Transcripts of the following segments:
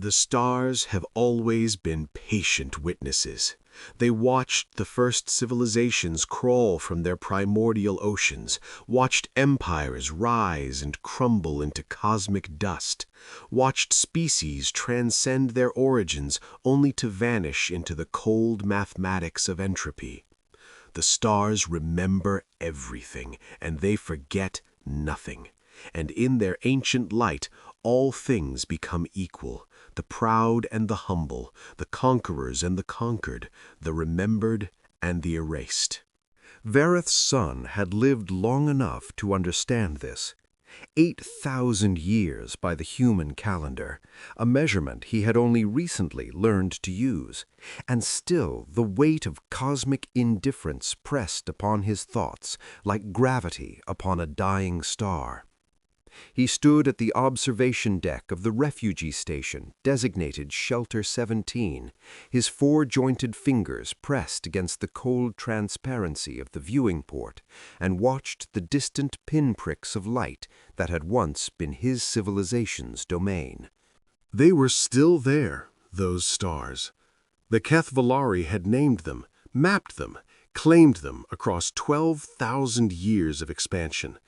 The stars have always been patient witnesses. They watched the first civilizations crawl from their primordial oceans, watched empires rise and crumble into cosmic dust, watched species transcend their origins only to vanish into the cold mathematics of entropy. The stars remember everything, and they forget nothing. And in their ancient light, all things become equal, the proud and the humble, the conquerors and the conquered, the remembered and the erased. Vareth's son had lived long enough to understand this. 8,000 years by the human calendar, a measurement he had only recently learned to use, and still the weight of cosmic indifference pressed upon his thoughts like gravity upon a dying star. He stood at the observation deck of the refugee station designated Shelter 17, his four-jointed fingers pressed against the cold transparency of the viewing port, and watched the distant pinpricks of light that had once been his civilization's domain. They were still there, those stars. The Kethvalari had named them, mapped them, claimed them across 12,000 years of expansion.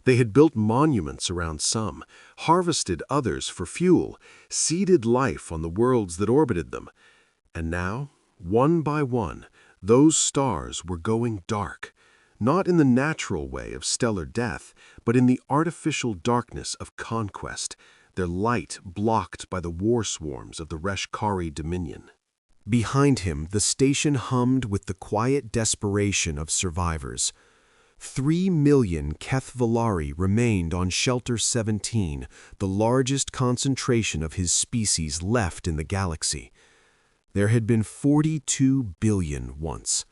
They had built monuments around some, harvested others for fuel, seeded life on the worlds that orbited them. And now, one by one, those stars were going dark, not in the natural way of stellar death, but in the artificial darkness of conquest, their light blocked by the war swarms of the Reshkari Dominion. Behind him, the station hummed with the quiet desperation of survivors. 3 million Kethvalari remained on Shelter 17, the largest concentration of his species left in the galaxy. There had been 42 billion once.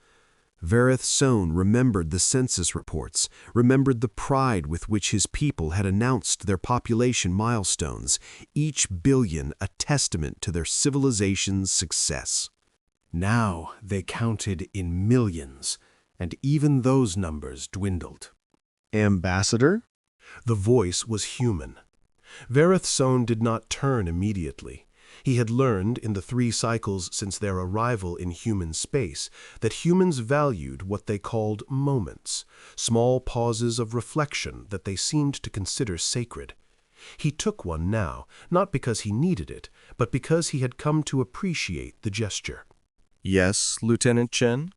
Vareth Sohn remembered the census reports, remembered the pride with which his people had announced their population milestones, each billion a testament to their civilization's success. Now they counted in millions, and even those numbers dwindled. "Ambassador?" The voice was human. Vareth Sohn did not turn immediately. He had learned in the 3 cycles since their arrival in human space that humans valued what they called moments, small pauses of reflection that they seemed to consider sacred. He took one now, not because he needed it, but because he had come to appreciate the gesture. "Yes, Lieutenant Chen?"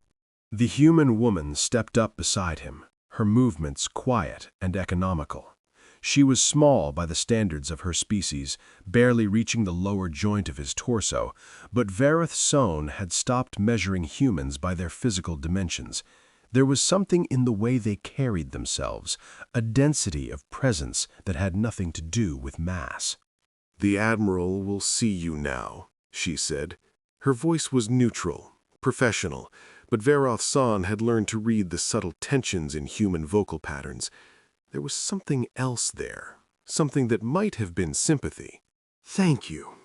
The human woman stepped up beside him, her movements quiet and economical. She was small by the standards of her species, barely reaching the lower joint of his torso, but Vareth Sohn had stopped measuring humans by their physical dimensions. There was something in the way they carried themselves, a density of presence that had nothing to do with mass. "The Admiral will see you now," she said. Her voice was neutral, professional, but Vareth Sohn had learned to read the subtle tensions in human vocal patterns. There was something else there, something that might have been sympathy. "Thank you."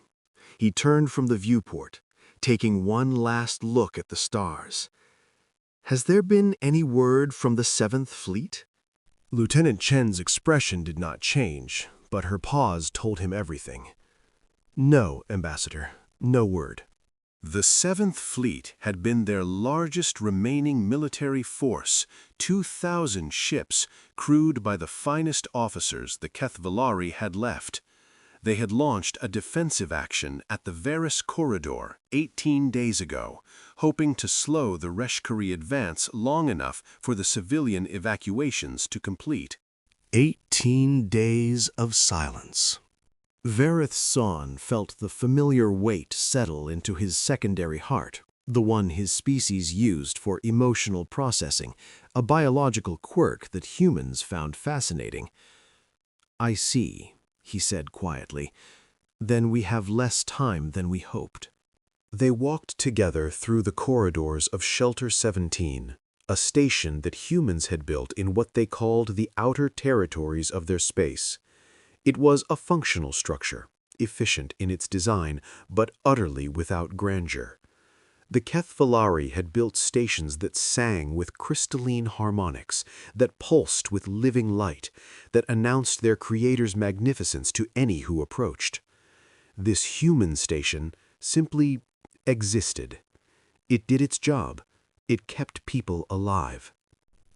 He turned from the viewport, taking one last look at the stars. "Has there been any word from the 7th Fleet?" Lieutenant Chen's expression did not change, but her pause told him everything. "No, Ambassador, no word." The 7th Fleet had been their largest remaining military force, 2,000 ships crewed by the finest officers the Kethvalari had left. They had launched a defensive action at the Varus Corridor 18 days ago, hoping to slow the Reshkari advance long enough for the civilian evacuations to complete. 18 days of silence. Vareth Sohn felt the familiar weight settle into his secondary heart, the one his species used for emotional processing, a biological quirk that humans found fascinating. "I see," he said quietly. "Then we have less time than we hoped." They walked together through the corridors of Shelter 17, a station that humans had built in what they called the outer territories of their space. It was a functional structure, efficient in its design, but utterly without grandeur. The Kethvalari had built stations that sang with crystalline harmonics, that pulsed with living light, that announced their creator's magnificence to any who approached. This human station simply existed. It did its job. It kept people alive.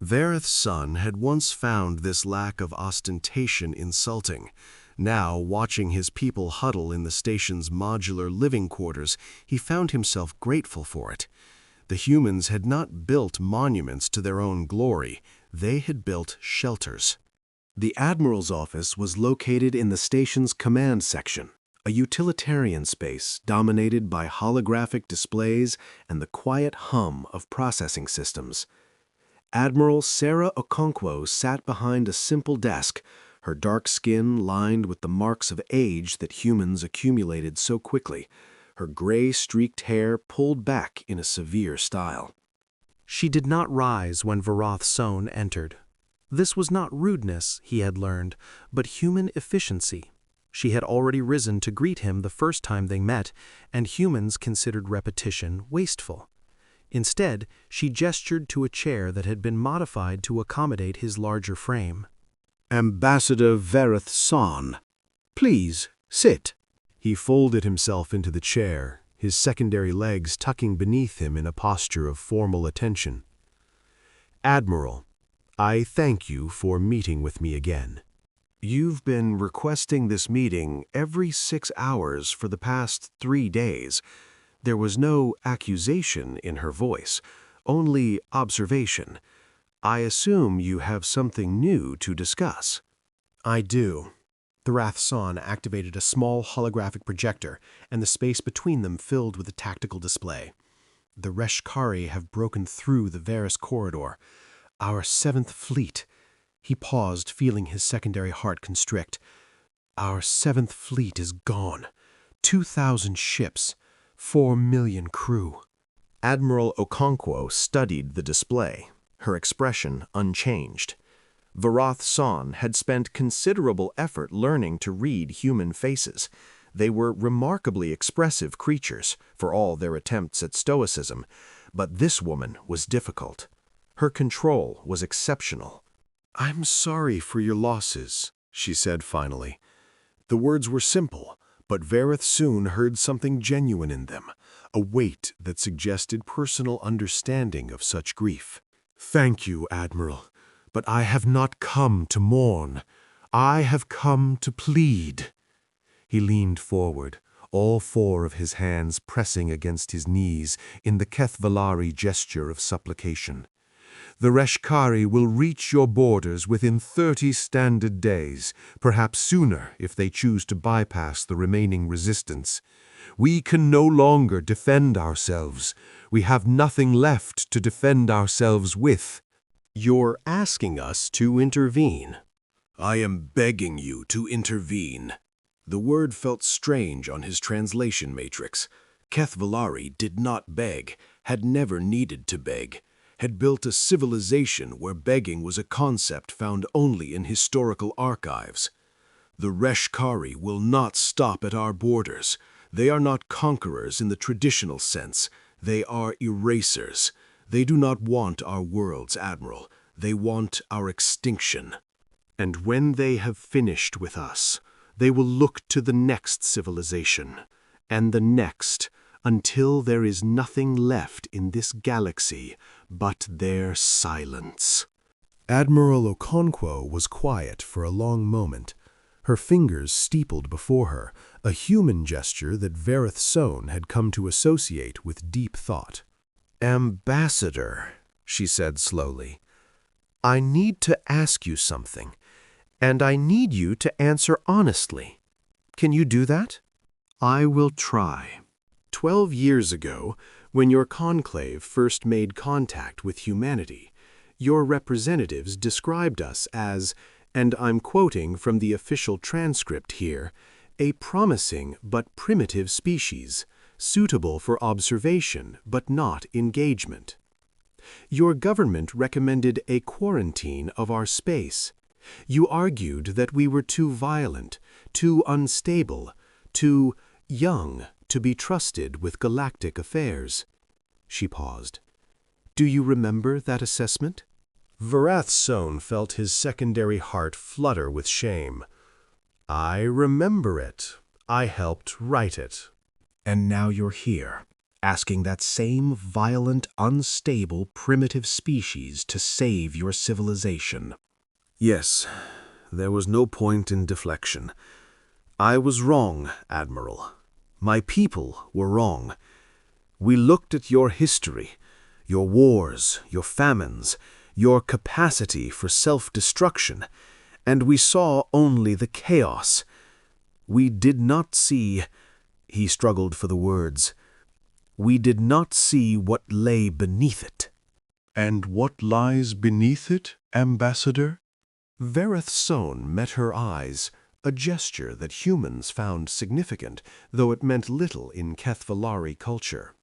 Vareth's son had once found this lack of ostentation insulting. Now, watching his people huddle in the station's modular living quarters, he found himself grateful for it. The humans had not built monuments to their own glory. They had built shelters. The Admiral's office was located in the station's command section, a utilitarian space dominated by holographic displays and the quiet hum of processing systems. Admiral Sarah Okonkwo sat behind a simple desk, her dark skin lined with the marks of age that humans accumulated so quickly, her gray-streaked hair pulled back in a severe style. She did not rise when Varath Sohn entered. This was not rudeness, he had learned, but human efficiency. She had already risen to greet him the first time they met, and humans considered repetition wasteful. Instead, she gestured to a chair that had been modified to accommodate his larger frame. Ambassador Vareth Sohn, please sit. He folded himself into the chair, his secondary legs tucking beneath him in a posture of formal attention. Admiral, I thank you for meeting with me again. You've been requesting this meeting every 6 hours for the past 3 days. There was no accusation in her voice, only observation. I assume you have something new to discuss. I do. Varath Sohn activated a small holographic projector, and the space between them filled with a tactical display. The Reshkari have broken through the Varus corridor. Our 7th fleet. He paused, feeling his secondary heart constrict. Our 7th fleet is gone. 2,000 ships. 4 million crew. Admiral Okonkwo studied the display, her expression unchanged. Varath Sohn had spent considerable effort learning to read human faces. They were remarkably expressive creatures, for all their attempts at stoicism, but this woman was difficult. Her control was exceptional. I'm sorry for your losses, she said finally. The words were simple, but Vareth soon heard something genuine in them, a weight that suggested personal understanding of such grief. Thank you, Admiral, but I have not come to mourn. I have come to plead. He leaned forward, all 4 of his hands pressing against his knees in the Kethvalari gesture of supplication. The Reshkari will reach your borders within 30 standard days, perhaps sooner if they choose to bypass the remaining resistance. We can no longer defend ourselves. We have nothing left to defend ourselves with. You're asking us to intervene. I am begging you to intervene. The word felt strange on his translation matrix. Kethvalari did not beg, had never needed to beg, had built a civilization where begging was a concept found only in historical archives. The Reshkari will not stop at our borders. They are not conquerors in the traditional sense. They are erasers. They do not want our worlds, Admiral. They want our extinction. And when they have finished with us, they will look to the next civilization, and the next, until there is nothing left in this galaxy but their silence. Admiral Okonkwo was quiet for a long moment, her fingers steepled before her, a human gesture that Vareth Sohn had come to associate with deep thought. Ambassador, she said slowly, I need to ask you something, and I need you to answer honestly. Can you do that? I will try. 12 years ago, when your conclave first made contact with humanity, your representatives described us as, and I'm quoting from the official transcript here, a promising but primitive species, suitable for observation but not engagement. Your government recommended a quarantine of our space. You argued that we were too violent, too unstable, too young to be trusted with galactic affairs. She paused. Do you remember that assessment? Varath Sohn felt his secondary heart flutter with shame. I remember it. I helped write it. And now you're here, asking that same violent, unstable, primitive species to save your civilization. Yes, there was no point in deflection. I was wrong, Admiral. My people were wrong. We looked at your history, your wars, your famines, your capacity for self-destruction, and we saw only the chaos. We did not see, he struggled for the words, we did not see what lay beneath it. And what lies beneath it, Ambassador? Verith Sohn met her eyes, a gesture that humans found significant, though it meant little in Kethvalari culture.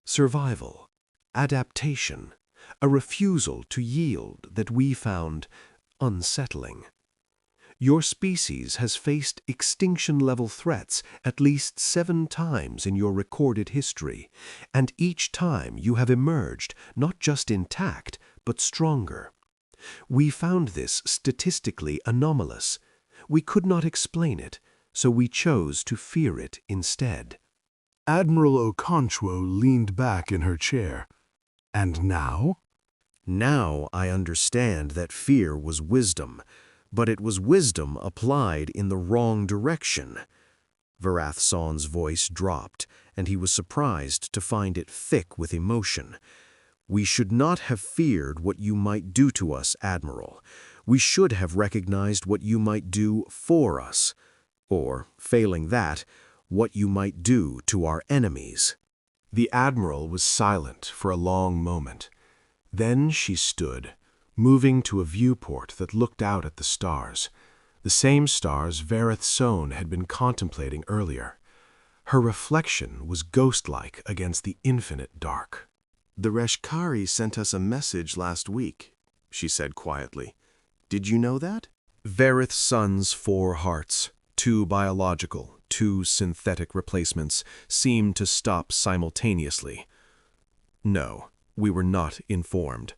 Survival, adaptation, a refusal to yield that we found unsettling. Your species has faced extinction-level threats at least 7 times in your recorded history, and each time you have emerged not just intact, but stronger. We found this statistically anomalous. We could not explain it, so we chose to fear it instead. Admiral Okonkwo leaned back in her chair. And now? Now I understand that fear was wisdom, but it was wisdom applied in the wrong direction. Varath Son's voice dropped, and he was surprised to find it thick with emotion. We should not have feared what you might do to us, Admiral. We should have recognized what you might do for us, or, failing that, what you might do to our enemies. The Admiral was silent for a long moment. Then she stood, moving to a viewport that looked out at the stars, the same stars Verith Sohn had been contemplating earlier. Her reflection was ghost-like against the infinite dark. "The Reshkari sent us a message last week," she said quietly. "Did you know that?" Verith Son's 4 hearts, 2 biological, 2 synthetic replacements, seemed to stop simultaneously. No, we were not informed.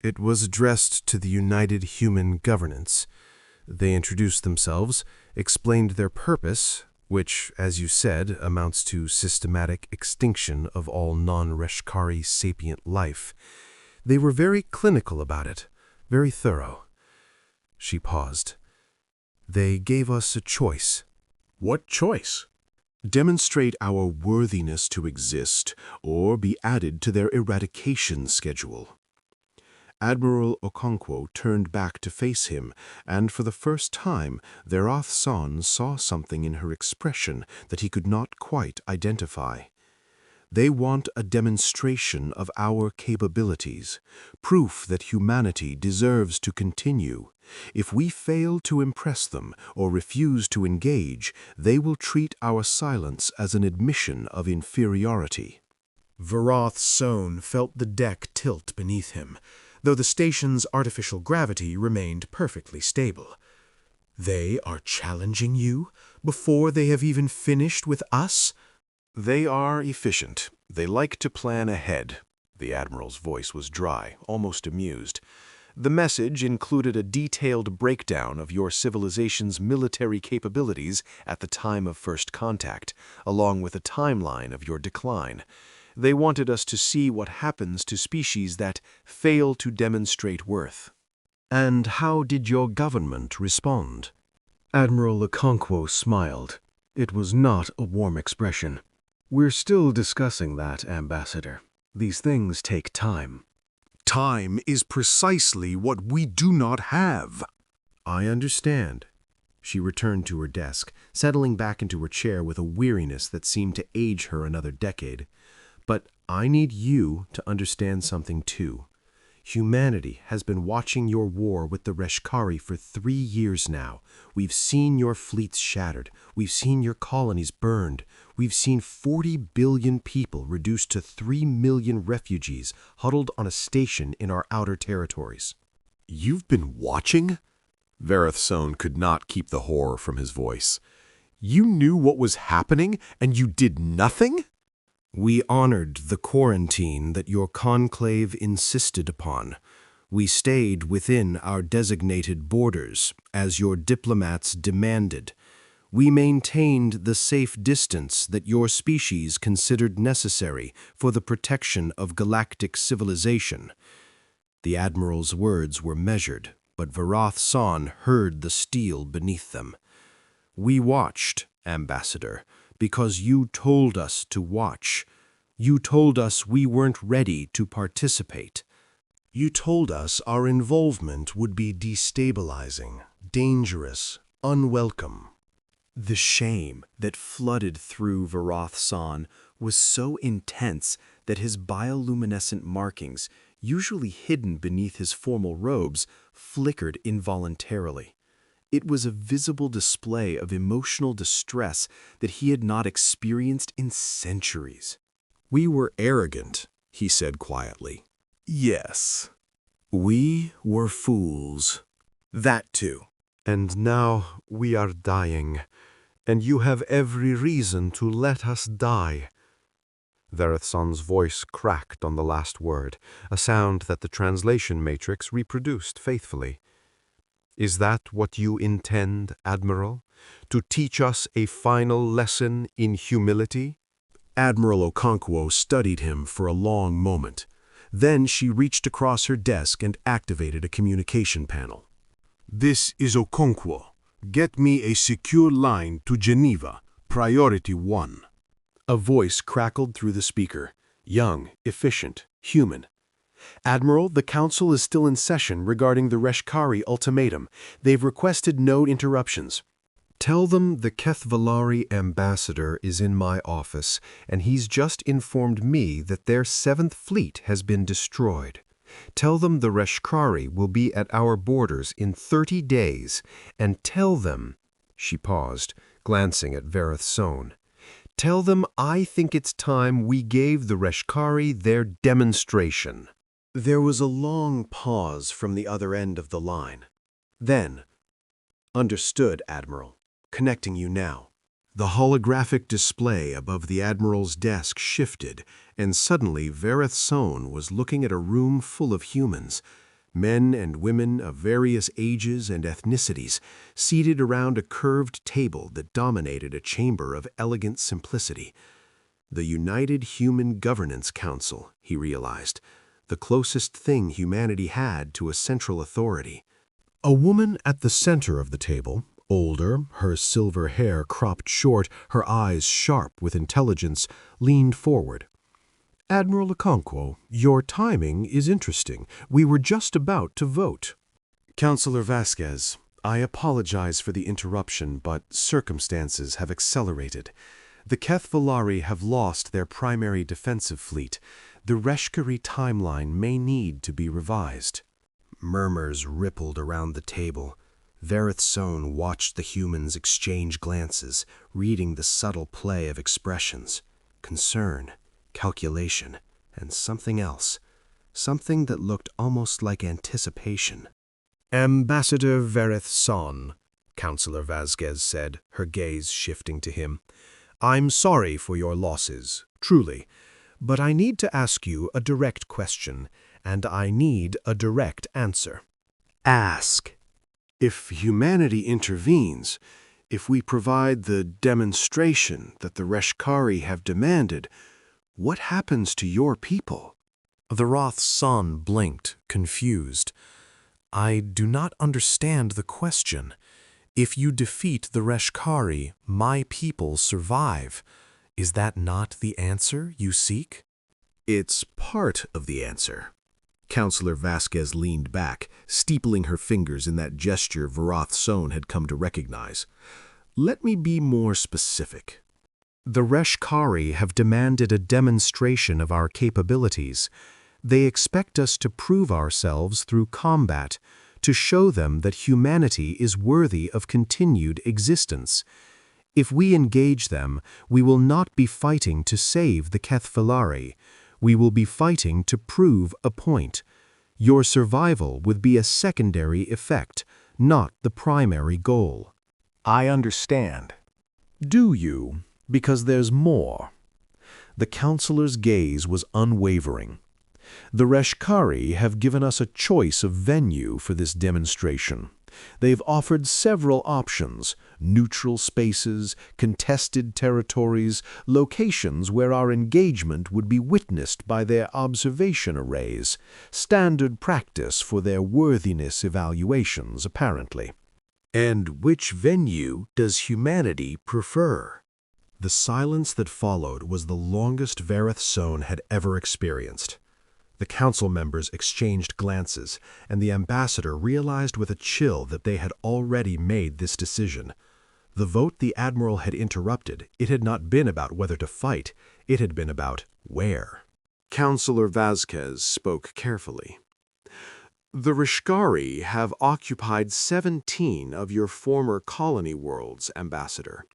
It was addressed to the United Human Governance. They introduced themselves, explained their purpose, which, as you said, amounts to systematic extinction of all non-Reshkari sapient life. They were very clinical about it, very thorough. She paused. They gave us a choice. What choice? Demonstrate our worthiness to exist, or be added to their eradication schedule. Admiral Okonkwo turned back to face him, and for the first time, Varath Son saw something in her expression that he could not quite identify. They want a demonstration of our capabilities, proof that humanity deserves to continue. If we fail to impress them or refuse to engage, they will treat our silence as an admission of inferiority. Varath Sohn felt the deck tilt beneath him, though the station's artificial gravity remained perfectly stable. They are challenging you before they have even finished with us? They are efficient. They like to plan ahead. The Admiral's voice was dry, almost amused. The message included a detailed breakdown of your civilization's military capabilities at the time of first contact, along with a timeline of your decline. They wanted us to see what happens to species that fail to demonstrate worth. And how did your government respond? Admiral Okonkwo smiled. It was not a warm expression. We're still discussing that, Ambassador. These things take time. Time is precisely what we do not have. I understand. She returned to her desk, settling back into her chair with a weariness that seemed to age her another decade. But I need you to understand something too. Humanity has been watching your war with the Reshkari for 3 years now. We've seen your fleets shattered. We've seen your colonies burned. We've seen 40 billion people reduced to 3 million refugees huddled on a station in our outer territories. You've been watching? Verith Sohn could not keep the horror from his voice. You knew what was happening, and you did nothing? We honored the quarantine that your conclave insisted upon. We stayed within our designated borders, as your diplomats demanded. We maintained the safe distance that your species considered necessary for the protection of galactic civilization. The Admiral's words were measured, but Varath San heard the steel beneath them. We watched, Ambassador, because you told us to watch. You told us we weren't ready to participate. You told us our involvement would be destabilizing, dangerous, unwelcome. The shame that flooded through Varath San was so intense that his bioluminescent markings, usually hidden beneath his formal robes, flickered involuntarily. It was a visible display of emotional distress that he had not experienced in centuries. We were arrogant, he said quietly. Yes. We were fools. That too. And now we are dying, and you have every reason to let us die. Varath San's voice cracked on the last word, a sound that the translation matrix reproduced faithfully. Is that what you intend, Admiral? To teach us a final lesson in humility? Admiral Okonkwo studied him for a long moment. Then she reached across her desk and activated a communication panel. This is Okonkwo. Get me a secure line to Geneva, priority 1. A voice crackled through the speaker. Young, efficient, human. Admiral, the Council is still in session regarding the Reshkari ultimatum. They've requested no interruptions. Tell them the Kethvalari ambassador is in my office, and he's just informed me that their 7th fleet has been destroyed. Tell them the Reshkari will be at our borders in 30 days, and tell them, she paused, glancing at Varath San, tell them I think it's time we gave the Reshkari their demonstration. There was a long pause from the other end of the line. Then, understood, Admiral. Connecting you now. The holographic display above the Admiral's desk shifted, and suddenly Varath San was looking at a room full of humans, men and women of various ages and ethnicities, seated around a curved table that dominated a chamber of elegant simplicity. The United Human Governance Council, he realized, the closest thing humanity had to a central authority. A woman at the center of the table, older, her silver hair cropped short, her eyes sharp with intelligence, leaned forward. Admiral Okonkwo, your timing is interesting. We were just about to vote. Councillor Vasquez, I apologize for the interruption, but circumstances have accelerated. The Kethvalari have lost their primary defensive fleet. The Reshkari timeline may need to be revised. Murmurs rippled around the table. Varath San watched the humans exchange glances, reading the subtle play of expressions, concern, calculation, and something else, something that looked almost like anticipation. Ambassador Varath San, Councillor Vasquez said, her gaze shifting to him, I'm sorry for your losses, truly, but I need to ask you a direct question, and I need a direct answer. Ask. If humanity intervenes, if we provide the demonstration that the Reshkari have demanded, what happens to your people? Varath San blinked, confused. I do not understand the question. If you defeat the Reshkari, my people survive. Is that not the answer you seek? It's part of the answer. Councillor Vasquez leaned back, steepling her fingers in that gesture Varath San had come to recognize. Let me be more specific. The Reshkari have demanded a demonstration of our capabilities. They expect us to prove ourselves through combat, to show them that humanity is worthy of continued existence. If we engage them, we will not be fighting to save the Kethvalari. We will be fighting to prove a point. Your survival would be a secondary effect, not the primary goal. I understand. Do you? Because there's more. The counselor's gaze was unwavering. The Reshkari have given us a choice of venue for this demonstration. They've offered several options: neutral spaces, contested territories, locations where our engagement would be witnessed by their observation arrays, standard practice for their worthiness evaluations, apparently. And which venue does humanity prefer? The silence that followed was the longest Vareth Sohn had ever experienced. The council members exchanged glances, and the ambassador realized with a chill that they had already made this decision. The vote the admiral had interrupted, it had not been about whether to fight, it had been about where. Councillor Vasquez spoke carefully. The Rishkari have occupied 17 of your former colony worlds, Ambassador.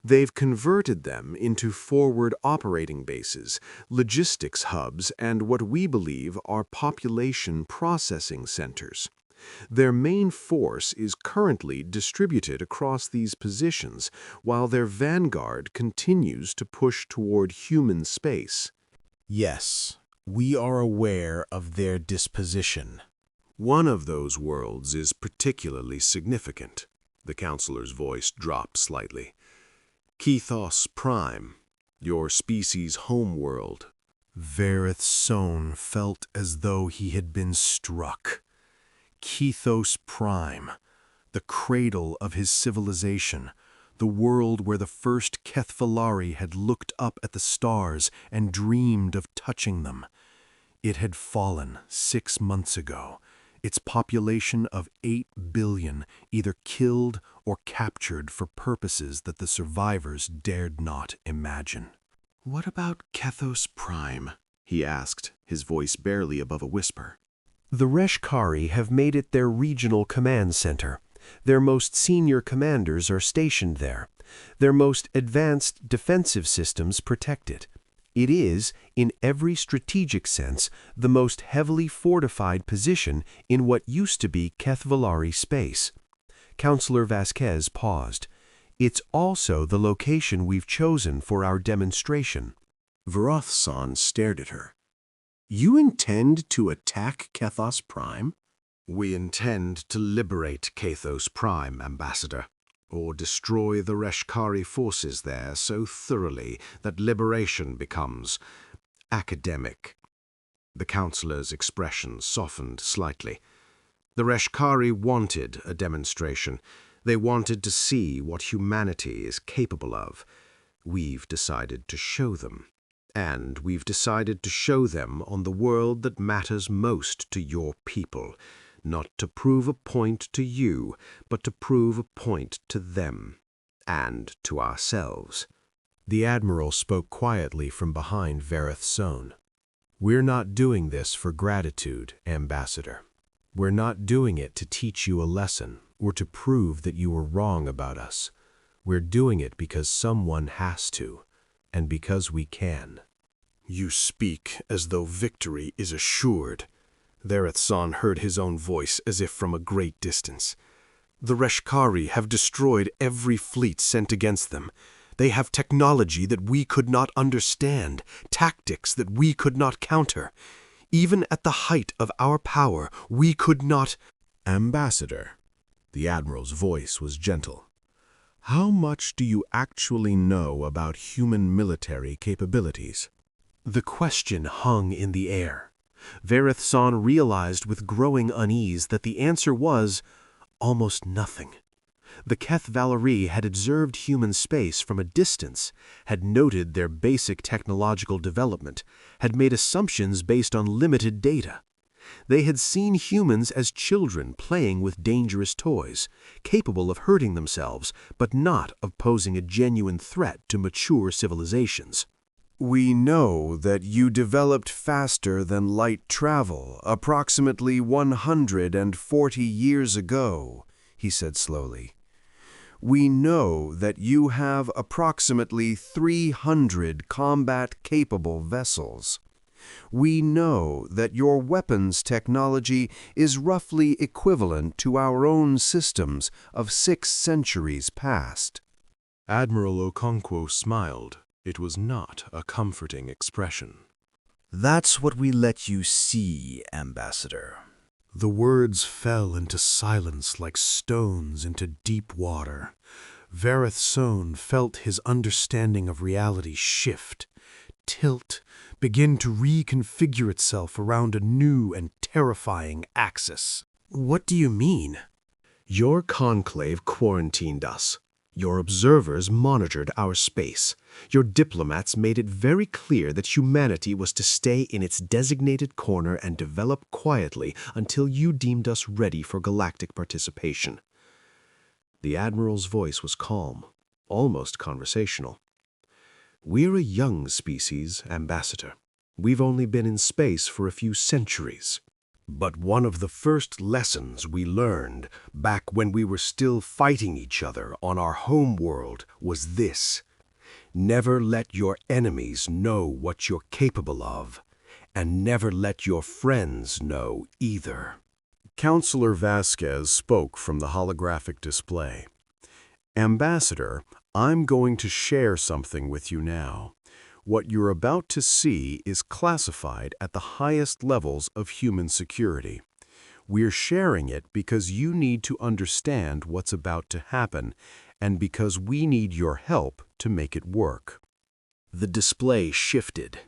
They've converted them into forward operating bases, logistics hubs, and what we believe are population processing centers. Their main force is currently distributed across these positions, while their vanguard continues to push toward human space. Yes, we are aware of their disposition. One of those worlds is particularly significant. The counselor's voice dropped slightly. Kethos Prime, your species' homeworld. Vareth Sohn felt as though he had been struck. Kethos Prime, the cradle of his civilization, the world where the first Kethvalari had looked up at the stars and dreamed of touching them. It had fallen 6 months ago, its population of 8 billion either killed or captured for purposes that the survivors dared not imagine. "What about Kethos Prime?" he asked, his voice barely above a whisper. The Reshkari have made it their regional command center. Their most senior commanders are stationed there. Their most advanced defensive systems protect it. It is, in every strategic sense, the most heavily fortified position in what used to be Kethvalari space. Councillor Vasquez paused. It's also the location we've chosen for our demonstration. Varoth-san stared at her. You intend to attack Kethos Prime? We intend to liberate Kethos Prime, Ambassador, or destroy the Reshkari forces there so thoroughly that liberation becomes academic. The councillor's expression softened slightly. The Reshkari wanted a demonstration. They wanted to see what humanity is capable of. We've decided to show them. And we've decided to show them on the world that matters most to your people, not to prove a point to you, but to prove a point to them, and to ourselves. The Admiral spoke quietly from behind Vareth Sohn. We're not doing this for gratitude, Ambassador. We're not doing it to teach you a lesson, or to prove that you were wrong about us. We're doing it because someone has to, and because we can. You speak as though victory is assured. Vareth-san heard his own voice as if from a great distance. The Reshkari have destroyed every fleet sent against them. They have technology that we could not understand, tactics that we could not counter. Even at the height of our power, we could not— Ambassador, the Admiral's voice was gentle. How much do you actually know about human military capabilities? The question hung in the air. Vareth-san realized with growing unease that the answer was almost nothing. The Keth-Valari had observed human space from a distance, had noted their basic technological development, had made assumptions based on limited data. They had seen humans as children playing with dangerous toys, capable of hurting themselves, but not of posing a genuine threat to mature civilizations. We know that you developed faster than light travel approximately 140 years ago, he said slowly. We know that you have approximately 300 combat-capable vessels. We know that your weapons technology is roughly equivalent to our own systems of 6 centuries past. Admiral Okonkwo smiled. It was not a comforting expression. That's what we let you see, Ambassador. The words fell into silence like stones into deep water. Vareth Sohn felt his understanding of reality shift, tilt, begin to reconfigure itself around a new and terrifying axis. What do you mean? Your conclave quarantined us. Your observers monitored our space. Your diplomats made it very clear that humanity was to stay in its designated corner and develop quietly until you deemed us ready for galactic participation. The Admiral's voice was calm, almost conversational. We're a young species, Ambassador. We've only been in space for a few centuries. But one of the first lessons we learned back when we were still fighting each other on our home world was this: never let your enemies know what you're capable of, and never let your friends know either. Counselor Vasquez spoke from the holographic display. Ambassador, I'm going to share something with you now. What you're about to see is classified at the highest levels of human security. We're sharing it because you need to understand what's about to happen, and because we need your help to make it work. The display shifted.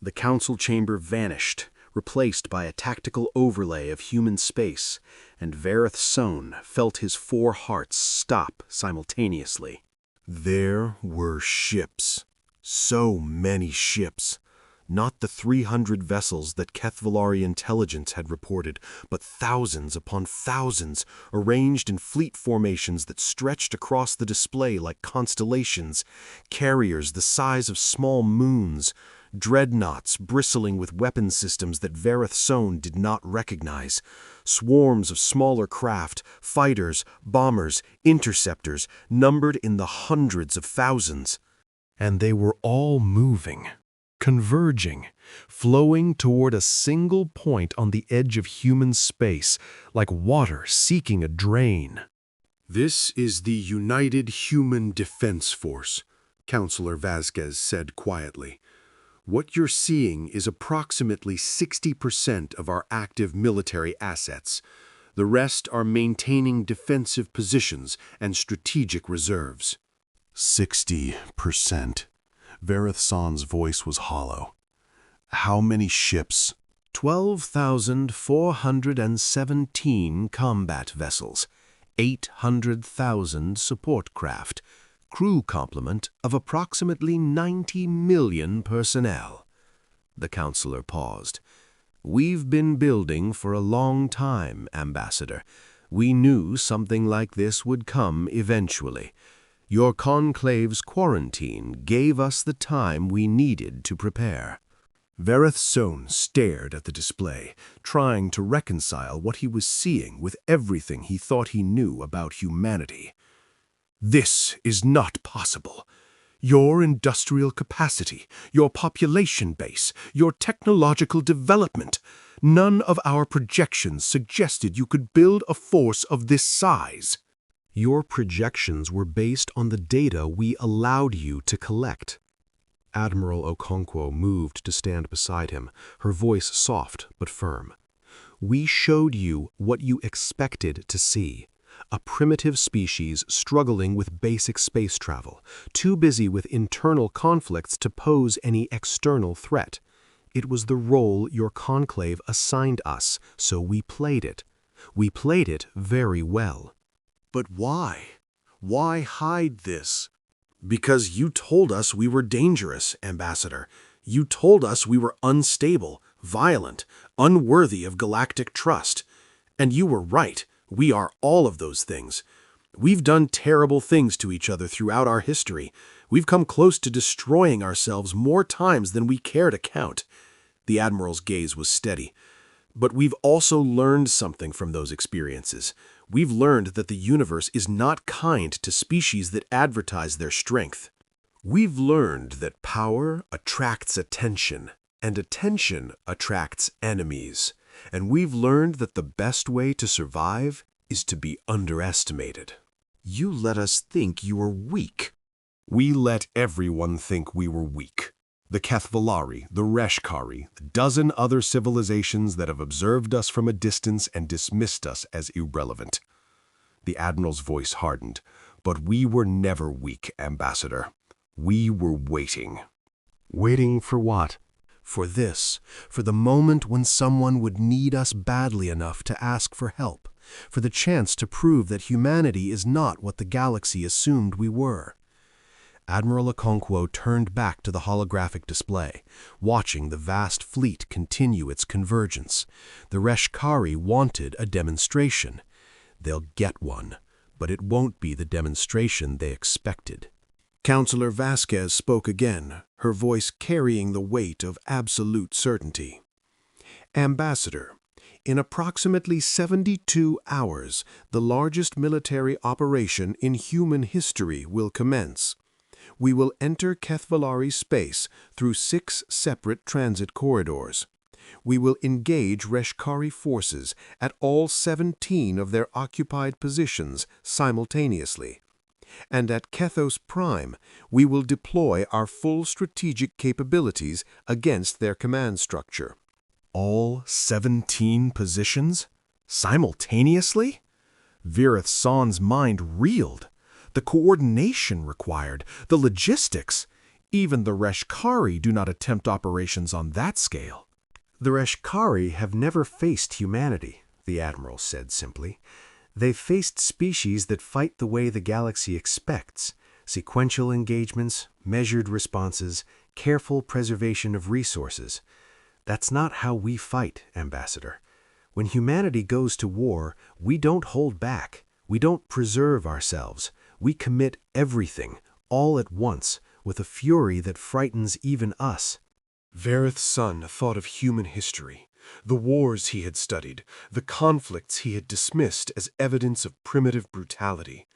The council chamber vanished, replaced by a tactical overlay of human space, and Vareth Sohn felt his 4 hearts stop simultaneously. There were ships. So many ships. Not the 300 vessels that Kethvalari intelligence had reported, but thousands upon thousands, arranged in fleet formations that stretched across the display like constellations, carriers the size of small moons, dreadnoughts bristling with weapon systems that Vareth Sohn did not recognize, swarms of smaller craft, fighters, bombers, interceptors, numbered in the hundreds of thousands. And they were all moving, converging, flowing toward a single point on the edge of human space, like water seeking a drain. This is the United Human Defense Force, Counselor Vasquez said quietly. What you're seeing is approximately 60% of our active military assets. The rest are maintaining defensive positions and strategic reserves. 60%. Vareth Sohn's voice was hollow. How many ships? 12,417 combat vessels, 800,000 support craft, crew complement of approximately 90 million personnel. The counselor paused. We've been building for a long time, Ambassador. We knew something like this would come eventually. Your conclave's quarantine gave us the time we needed to prepare. Vareth Sohn stared at the display, trying to reconcile what he was seeing with everything he thought he knew about humanity. This is not possible. Your industrial capacity, your population base, your technological development, none of our projections suggested you could build a force of this size. Your projections were based on the data we allowed you to collect. Admiral Okonkwo moved to stand beside him, her voice soft but firm. We showed you what you expected to see. A primitive species struggling with basic space travel, too busy with internal conflicts to pose any external threat. It was the role your conclave assigned us, so we played it. We played it very well. But why? Why hide this? Because you told us we were dangerous, Ambassador. You told us we were unstable, violent, unworthy of galactic trust. And you were right. We are all of those things. We've done terrible things to each other throughout our history. We've come close to destroying ourselves more times than we care to count. The Admiral's gaze was steady. But we've also learned something from those experiences. We've learned that the universe is not kind to species that advertise their strength. We've learned that power attracts attention, and attention attracts enemies. And we've learned that the best way to survive is to be underestimated. You let us think you were weak. We let everyone think we were weak. The Kethvalari, the Reshkari, the dozen other civilizations that have observed us from a distance and dismissed us as irrelevant. The Admiral's voice hardened. But we were never weak, Ambassador. We were waiting. Waiting for what? For this, for the moment when someone would need us badly enough to ask for help, for the chance to prove that humanity is not what the galaxy assumed we were. Admiral Okonkwo turned back to the holographic display, watching the vast fleet continue its convergence. The Reshkari wanted a demonstration. They'll get one, but it won't be the demonstration they expected. Counselor Vasquez spoke again, her voice carrying the weight of absolute certainty. Ambassador, in approximately 72 hours, the largest military operation in human history will commence. We will enter Kethvalari space through 6 separate transit corridors. We will engage Reshkari forces at all 17 of their occupied positions simultaneously. And at Kethos Prime, we will deploy our full strategic capabilities against their command structure. All 17 positions? Simultaneously? Virith San's mind reeled. The coordination required, the logistics. Even the Reshkari do not attempt operations on that scale. The Reshkari have never faced humanity, the Admiral said simply. They've faced species that fight the way the galaxy expects, sequential engagements, measured responses, careful preservation of resources. That's not how we fight, Ambassador. When humanity goes to war, we don't hold back. We don't preserve ourselves. We commit everything, all at once, with a fury that frightens even us. Virith San thought of human history, the wars he had studied, the conflicts he had dismissed as evidence of primitive brutality.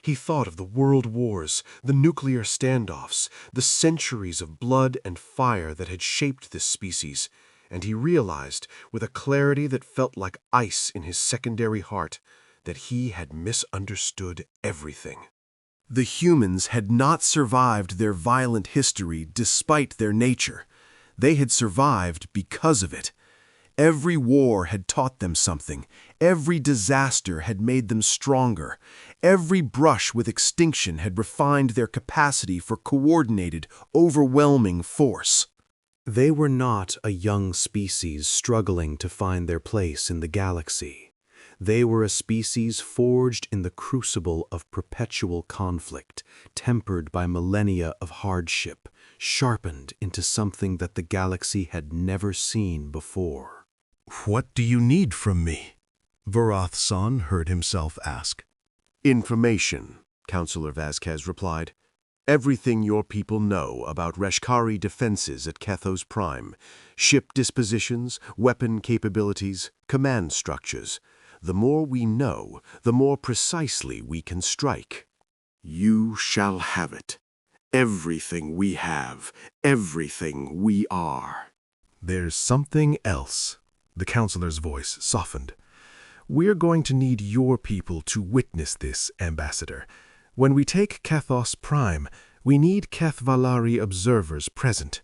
He thought of the world wars, the nuclear standoffs, the centuries of blood and fire that had shaped this species, and he realized, with a clarity that felt like ice in his secondary heart, that he had misunderstood everything. The humans had not survived their violent history despite their nature. They had survived because of it. Every war had taught them something. Every disaster had made them stronger. Every brush with extinction had refined their capacity for coordinated, overwhelming force. They were not a young species struggling to find their place in the galaxy. They were a species forged in the crucible of perpetual conflict, tempered by millennia of hardship, sharpened into something that the galaxy had never seen before. "What do you need from me?" Virith San heard himself ask. "Information," Counselor Vasquez replied. "Everything your people know about Reshkari defenses at Kethos Prime, ship dispositions, weapon capabilities, command structures. The more we know, the more precisely we can strike." "You shall have it. Everything we have, everything we are." "There's something else." The counselor's voice softened. "We're going to need your people to witness this, Ambassador. When we take Kethos Prime, we need Kethvalari observers present.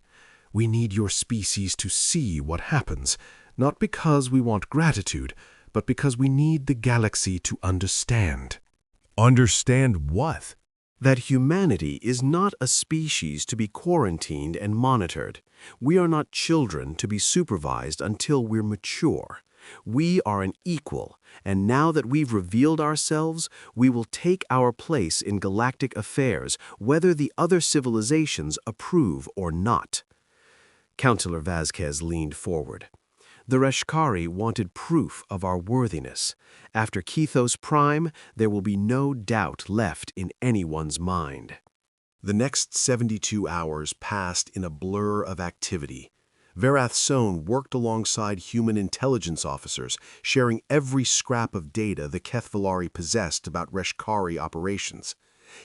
We need your species to see what happens, not because we want gratitude, but because we need the galaxy to understand." "Understand what?" "That humanity is not a species to be quarantined and monitored. We are not children to be supervised until we're mature. We are an equal, and now that we've revealed ourselves, we will take our place in galactic affairs, whether the other civilizations approve or not." Counselor Vasquez leaned forward. "The Reshkari wanted proof of our worthiness. After Kethos Prime, there will be no doubt left in anyone's mind." The next 72 hours passed in a blur of activity. Virith San worked alongside human intelligence officers, sharing every scrap of data the Kethvalari possessed about Reshkari operations.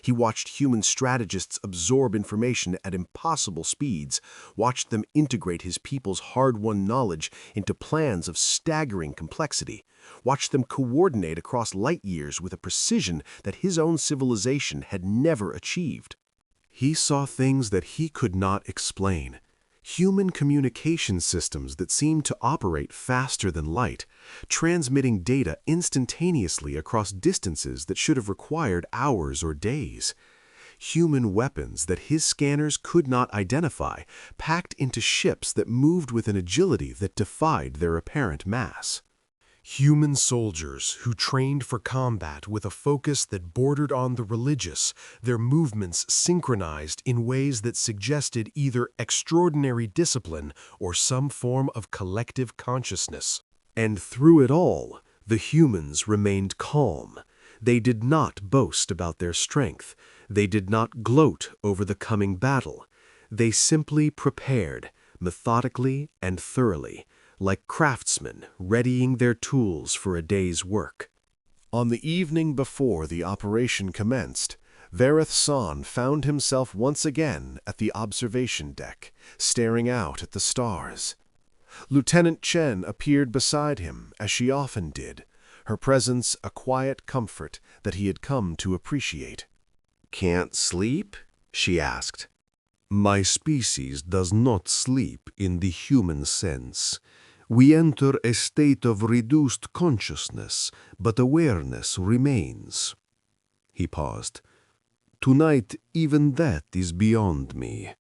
He watched human strategists absorb information at impossible speeds, watched them integrate his people's hard-won knowledge into plans of staggering complexity, watched them coordinate across light years with a precision that his own civilization had never achieved. He saw things that he could not explain. Human communication systems that seemed to operate faster than light, transmitting data instantaneously across distances that should have required hours or days. Human weapons that his scanners could not identify, packed into ships that moved with an agility that defied their apparent mass. Human soldiers who trained for combat with a focus that bordered on the religious, their movements synchronized in ways that suggested either extraordinary discipline or some form of collective consciousness. And through it all, the humans remained calm. They did not boast about their strength. They did not gloat over the coming battle. They simply prepared, methodically and thoroughly, like craftsmen readying their tools for a day's work. On the evening before the operation commenced, Vareth San found himself once again at the observation deck, staring out at the stars. Lieutenant Chen appeared beside him, as she often did, her presence a quiet comfort that he had come to appreciate. "Can't sleep?" she asked. My species does not sleep in the human sense. We enter a state of reduced consciousness, but awareness remains. He paused. Tonight, even that is beyond me.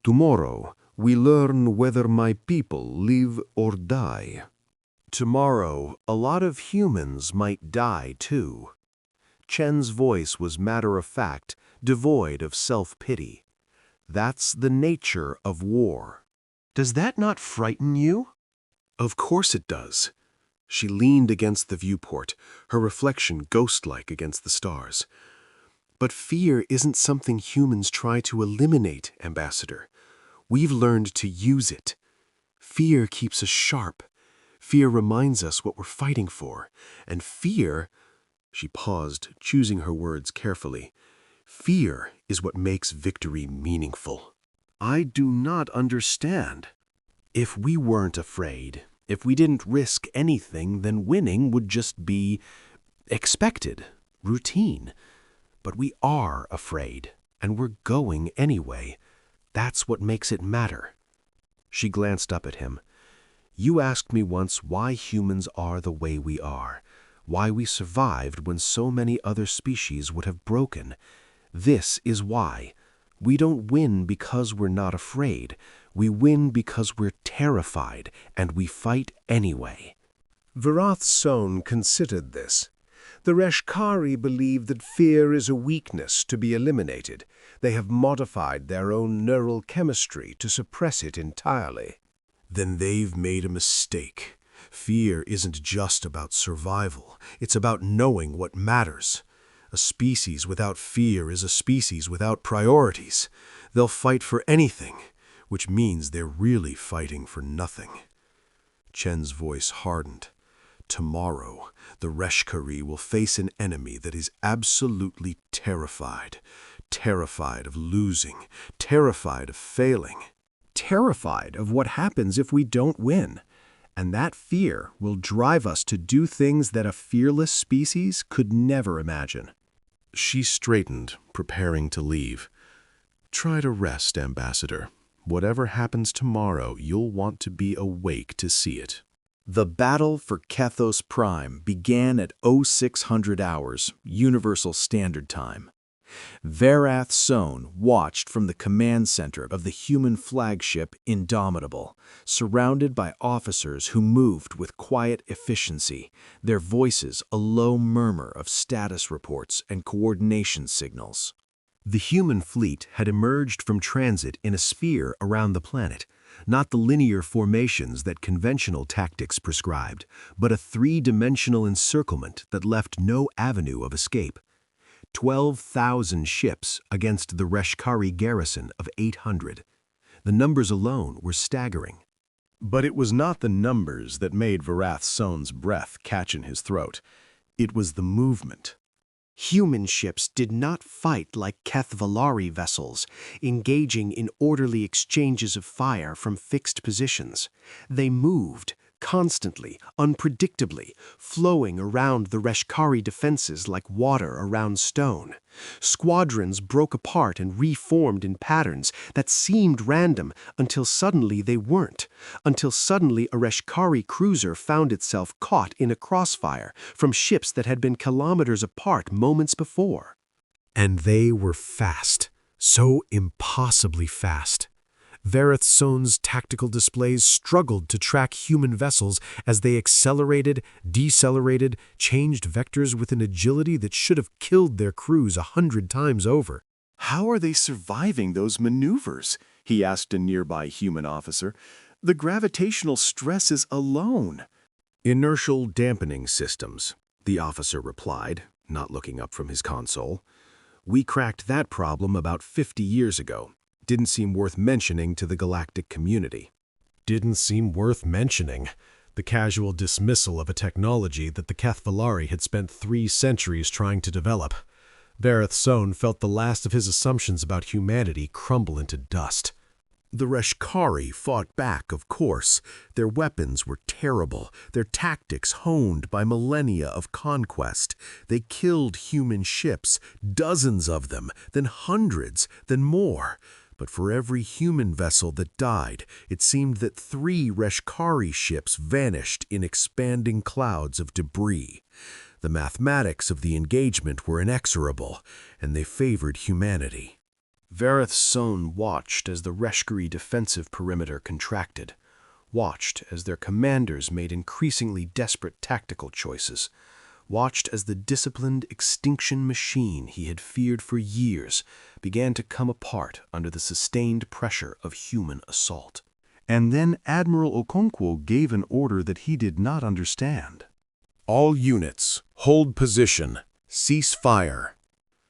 Tomorrow, we learn whether my people live or die. Tomorrow, a lot of humans might die too. Chen's voice was matter-of-fact, devoid of self-pity. That's the nature of war. Does that not frighten you? Of course it does. She leaned against the viewport, her reflection ghost-like against the stars. But fear isn't something humans try to eliminate, Ambassador. We've learned to use it. Fear keeps us sharp. Fear reminds us what we're fighting for. And fear, she paused, choosing her words carefully, fear is what makes victory meaningful. I do not understand. If we weren't afraid, if we didn't risk anything, then winning would just be expected, routine. But we are afraid, and we're going anyway. That's what makes it matter. She glanced up at him. You asked me once why humans are the way we are, why we survived when so many other species would have broken. This is why. We don't win because we're not afraid. We win because we're terrified, and we fight anyway. Varath Son considered this. The Reshkari believe that fear is a weakness to be eliminated. They have modified their own neural chemistry to suppress it entirely. Then they've made a mistake. Fear isn't just about survival. It's about knowing what matters. A species without fear is a species without priorities. They'll fight for anything, which means they're really fighting for nothing. Chen's voice hardened. Tomorrow, the Reshkari will face an enemy that is absolutely terrified. Terrified of losing. Terrified of failing. Terrified of what happens if we don't win. And that fear will drive us to do things that a fearless species could never imagine. She straightened, preparing to leave. Try to rest, Ambassador. Whatever happens tomorrow, you'll want to be awake to see it. The battle for Kethos Prime began at 0600 hours, Universal Standard Time. Varath Son watched from the command center of the human flagship Indomitable, surrounded by officers who moved with quiet efficiency, their voices a low murmur of status reports and coordination signals. The human fleet had emerged from transit in a sphere around the planet, not the linear formations that conventional tactics prescribed, but a three-dimensional encirclement that left no avenue of escape. 12,000 ships against the Reshkari garrison of 800. The numbers alone were staggering. But it was not the numbers that made Varath Son's breath catch in his throat. It was the movement. Human ships did not fight like Kethvalari vessels, engaging in orderly exchanges of fire from fixed positions. They moved, constantly, unpredictably, flowing around the Reshkari defenses like water around stone. Squadrons broke apart and reformed in patterns that seemed random until suddenly they weren't, until suddenly a Reshkari cruiser found itself caught in a crossfire from ships that had been kilometers apart moments before. And they were fast, so impossibly fast. Vareth Son's tactical displays struggled to track human vessels as they accelerated, decelerated, changed vectors with an agility that should have killed their crews 100 times over. "How are they surviving those maneuvers?" he asked a nearby human officer. "The gravitational stresses alone." "Inertial dampening systems," the officer replied, not looking up from his console. "We cracked that problem about 50 years ago. Didn't seem worth mentioning to the galactic community." Didn't seem worth mentioning. The casual dismissal of a technology that the Cathvalari had spent 3 centuries trying to develop. Vareth Son felt the last of his assumptions about humanity crumble into dust. The Reshkari fought back, of course. Their weapons were terrible, their tactics honed by millennia of conquest. They killed human ships, dozens of them, then hundreds, then more. But for every human vessel that died, it seemed that 3 Reshkari ships vanished in expanding clouds of debris. The mathematics of the engagement were inexorable, and they favored humanity. Vareth Son watched as the Reshkari defensive perimeter contracted, watched as their commanders made increasingly desperate tactical choices, watched as the disciplined extinction machine he had feared for years began to come apart under the sustained pressure of human assault. And then Admiral Okonkwo gave an order that he did not understand. All units, hold position. Cease fire.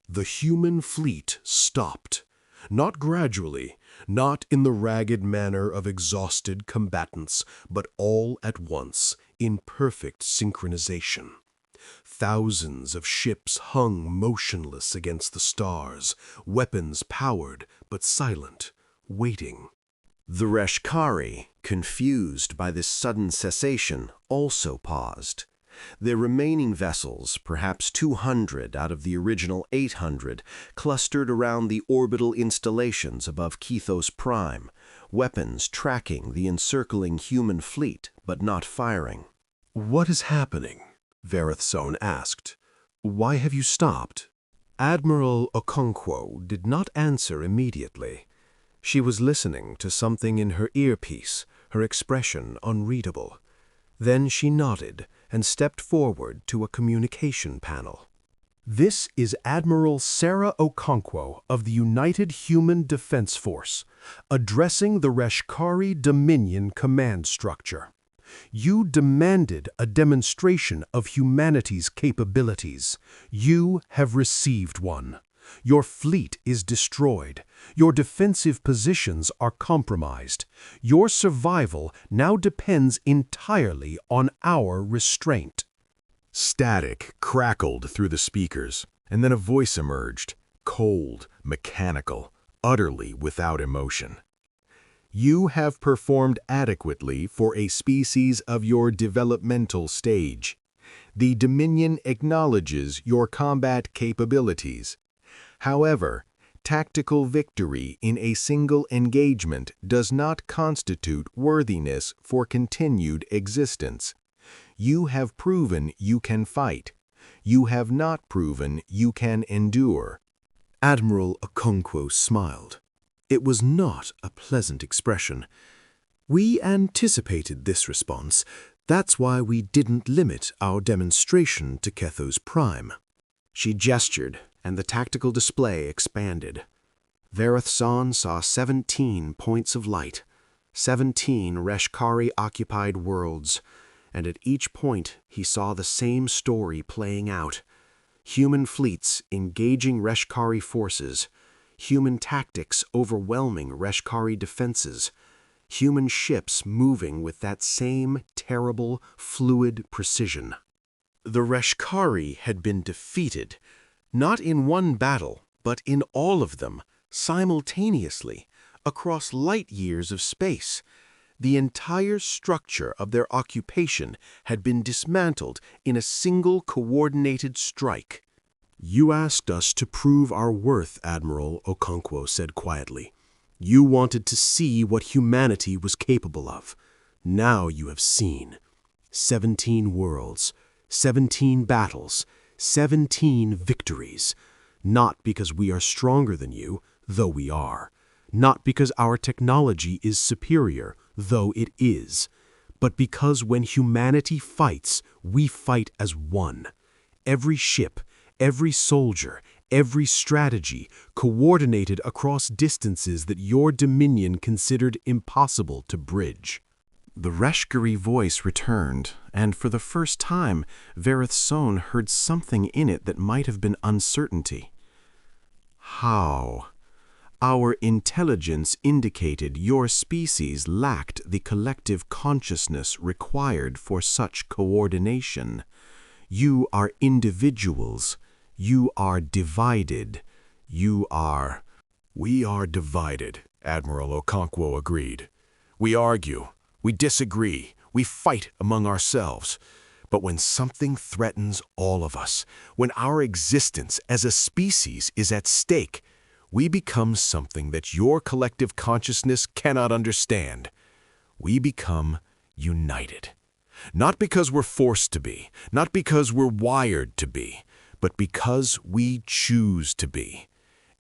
The human fleet stopped. Not gradually, not in the ragged manner of exhausted combatants, but all at once, in perfect synchronization. Thousands of ships hung motionless against the stars, weapons powered but silent, waiting. The Reshkari, confused by this sudden cessation, also paused. Their remaining vessels, perhaps 200 out of the original 800, clustered around the orbital installations above Kethos Prime, weapons tracking the encircling human fleet but not firing. "What is happening?" Vareth Son asked. "Why have you stopped?" Admiral Okonkwo did not answer immediately. She was listening to something in her earpiece, her expression unreadable. Then she nodded and stepped forward to a communication panel. This is Admiral Sarah Okonkwo of the United Human Defense Force, addressing the Reshkari Dominion command structure. You demanded a demonstration of humanity's capabilities. You have received one. Your fleet is destroyed. Your defensive positions are compromised. Your survival now depends entirely on our restraint." Static crackled through the speakers, and then a voice emerged, cold, mechanical, utterly without emotion. "You have performed adequately for a species of your developmental stage. The Dominion acknowledges your combat capabilities. However, tactical victory in a single engagement does not constitute worthiness for continued existence. You have proven you can fight. You have not proven you can endure." Admiral Okonkwo smiled. It was not a pleasant expression. "We anticipated this response. That's why we didn't limit our demonstration to Kethos Prime." She gestured, and the tactical display expanded. Vareth Son saw 17 points of light, 17 Reshkari-occupied worlds, and at each point he saw the same story playing out. Human fleets engaging Reshkari forces, human tactics overwhelming Reshkari defenses, human ships moving with that same terrible, fluid precision. The Reshkari had been defeated, not in one battle, but in all of them, simultaneously, across light years of space. The entire structure of their occupation had been dismantled in a single coordinated strike. "You asked us to prove our worth," Admiral Okonkwo said quietly. "You wanted to see what humanity was capable of. Now you have seen. 17 worlds, 17 battles, 17 victories. Not because we are stronger than you, though we are. Not because our technology is superior, though it is. But because when humanity fights, we fight as one. Every ship, every soldier, every strategy coordinated across distances that your dominion considered impossible to bridge." The Reshkari voice returned, and for the first time, Vareth Son heard something in it that might have been uncertainty. "How? Our intelligence indicated your species lacked the collective consciousness required for such coordination. You are individuals. You are divided. You are—" "We are divided," Admiral Okonkwo agreed. "We argue. We disagree. We fight among ourselves. But when something threatens all of us, when our existence as a species is at stake, we become something that your collective consciousness cannot understand. We become united. Not because we're forced to be, not because we're wired to be, but because we choose to be.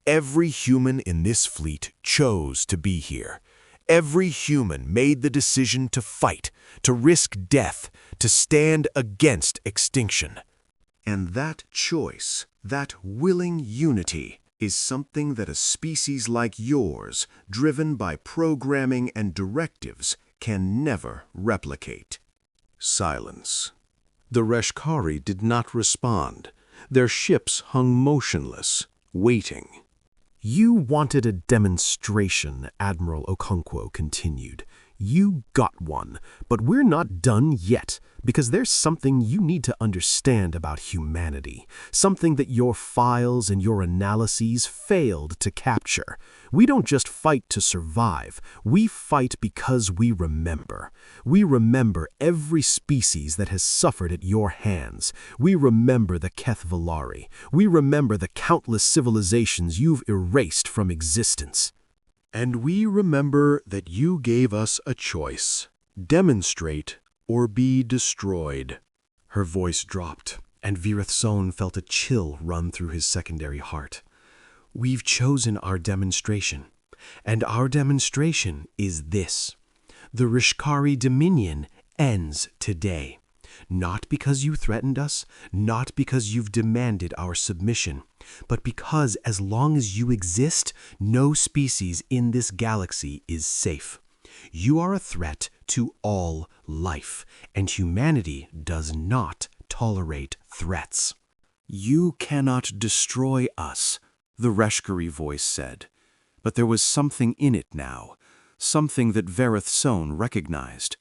Every human in this fleet chose to be here. Every human made the decision to fight, to risk death, to stand against extinction." And that choice, that willing unity, is something that a species like yours, driven by programming and directives, can never replicate. Silence. The Reshkari did not respond. Their ships hung motionless, waiting. "You wanted a demonstration," Admiral Okonkwo continued. "You got one, but we're not done yet, because there's something you need to understand about humanity, something that your files and your analyses failed to capture. We don't just fight to survive, we fight because we remember. We remember every species that has suffered at your hands. We remember the Kethvalari. We remember the countless civilizations you've erased from existence. And we remember that you gave us a choice: demonstrate or be destroyed." Her voice dropped, and Vareth Son felt a chill run through his secondary heart. "We've chosen our demonstration, and our demonstration is this. The Reshkari Dominion ends today. Not because you threatened us, not because you've demanded our submission, but because as long as you exist, no species in this galaxy is safe. You are a threat to all life, and humanity does not tolerate threats." "You cannot destroy us," the Reshkari voice said. But there was something in it now, something that Vareth Son recognized.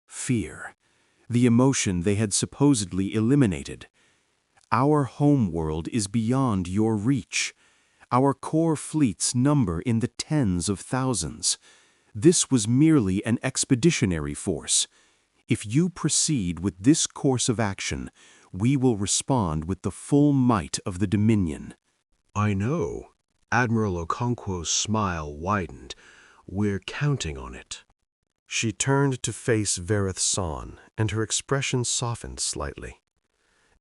Fear. The emotion they had supposedly eliminated. "Our homeworld is beyond your reach. Our core fleets number in the tens of thousands. This was merely an expeditionary force. If you proceed with this course of action, we will respond with the full might of the Dominion." "I know." Admiral Okonkwo's smile widened. "We're counting on it." She turned to face Vareth Son, and her expression softened slightly.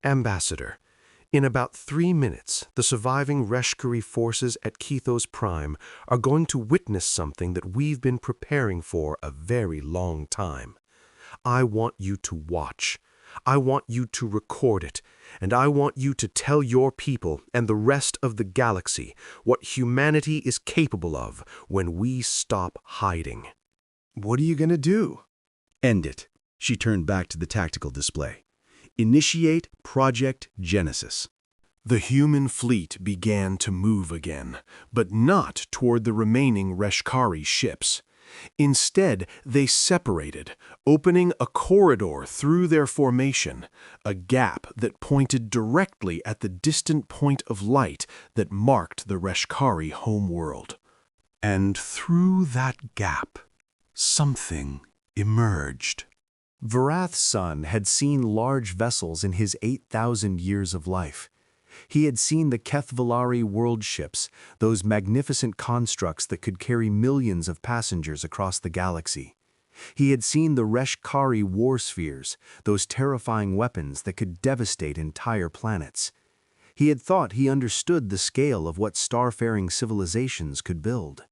"Ambassador, in about 3 minutes, the surviving Reshkari forces at Kethos Prime are going to witness something that we've been preparing for a very long time. I want you to watch. I want you to record it, and I want you to tell your people and the rest of the galaxy what humanity is capable of when we stop hiding." What are you going to do? "End it." She turned back to the tactical display. "Initiate Project Genesis." The human fleet began to move again, but not toward the remaining Reshkari ships. Instead, they separated, opening a corridor through their formation, a gap that pointed directly at the distant point of light that marked the Reshkari homeworld. And through that gap, something emerged. Varath's son had seen large vessels in his 8,000 years of life. He had seen the Kethvalari world ships, those magnificent constructs that could carry millions of passengers across the galaxy. He had seen the Reshkari war spheres, those terrifying weapons that could devastate entire planets. He had thought he understood the scale of what starfaring civilizations could build.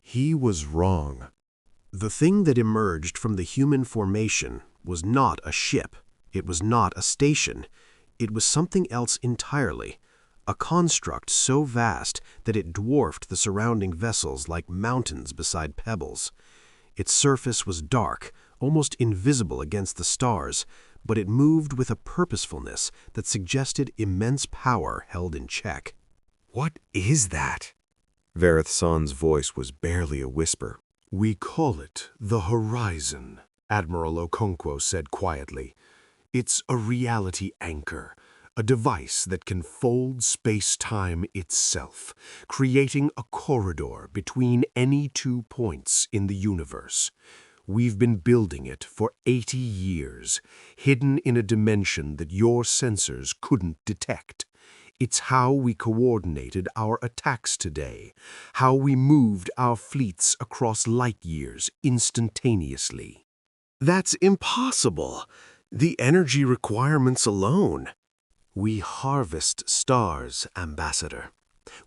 He was wrong. The thing that emerged from the human formation was not a ship. It was not a station. It was something else entirely, a construct so vast that it dwarfed the surrounding vessels like mountains beside pebbles. Its surface was dark, almost invisible against the stars, but it moved with a purposefulness that suggested immense power held in check. What is that? Vareth San's voice was barely a whisper. We call it the Horizon, Admiral Okonkwo said quietly. It's a reality anchor, a device that can fold space-time itself, creating a corridor between any 2 points in the universe. We've been building it for 80 years, hidden in a dimension that your sensors couldn't detect. It's how we coordinated our attacks today, how we moved our fleets across light years instantaneously. That's impossible. The energy requirements alone. We harvest stars, Ambassador.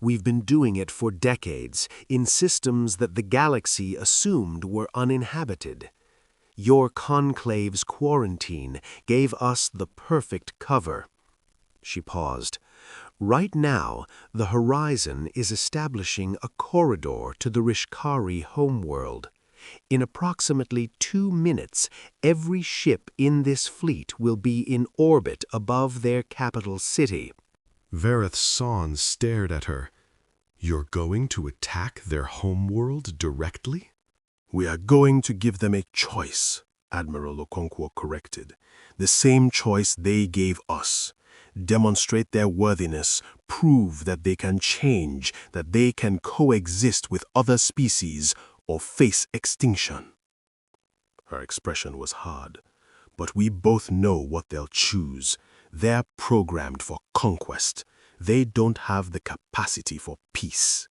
We've been doing it for decades, in systems that the galaxy assumed were uninhabited. Your conclave's quarantine gave us the perfect cover. She paused. Right now, the Horizon is establishing a corridor to the Rishkari homeworld. In approximately 2 minutes, every ship in this fleet will be in orbit above their capital city. Vareth San stared at her. You're going to attack their homeworld directly? We are going to give them a choice, Admiral Okonkwo corrected. The same choice they gave us. Demonstrate their worthiness, prove that they can change, that they can coexist with other species, or face extinction. Her expression was hard, but we both know what they'll choose. They're programmed for conquest. They don't have the capacity for peace.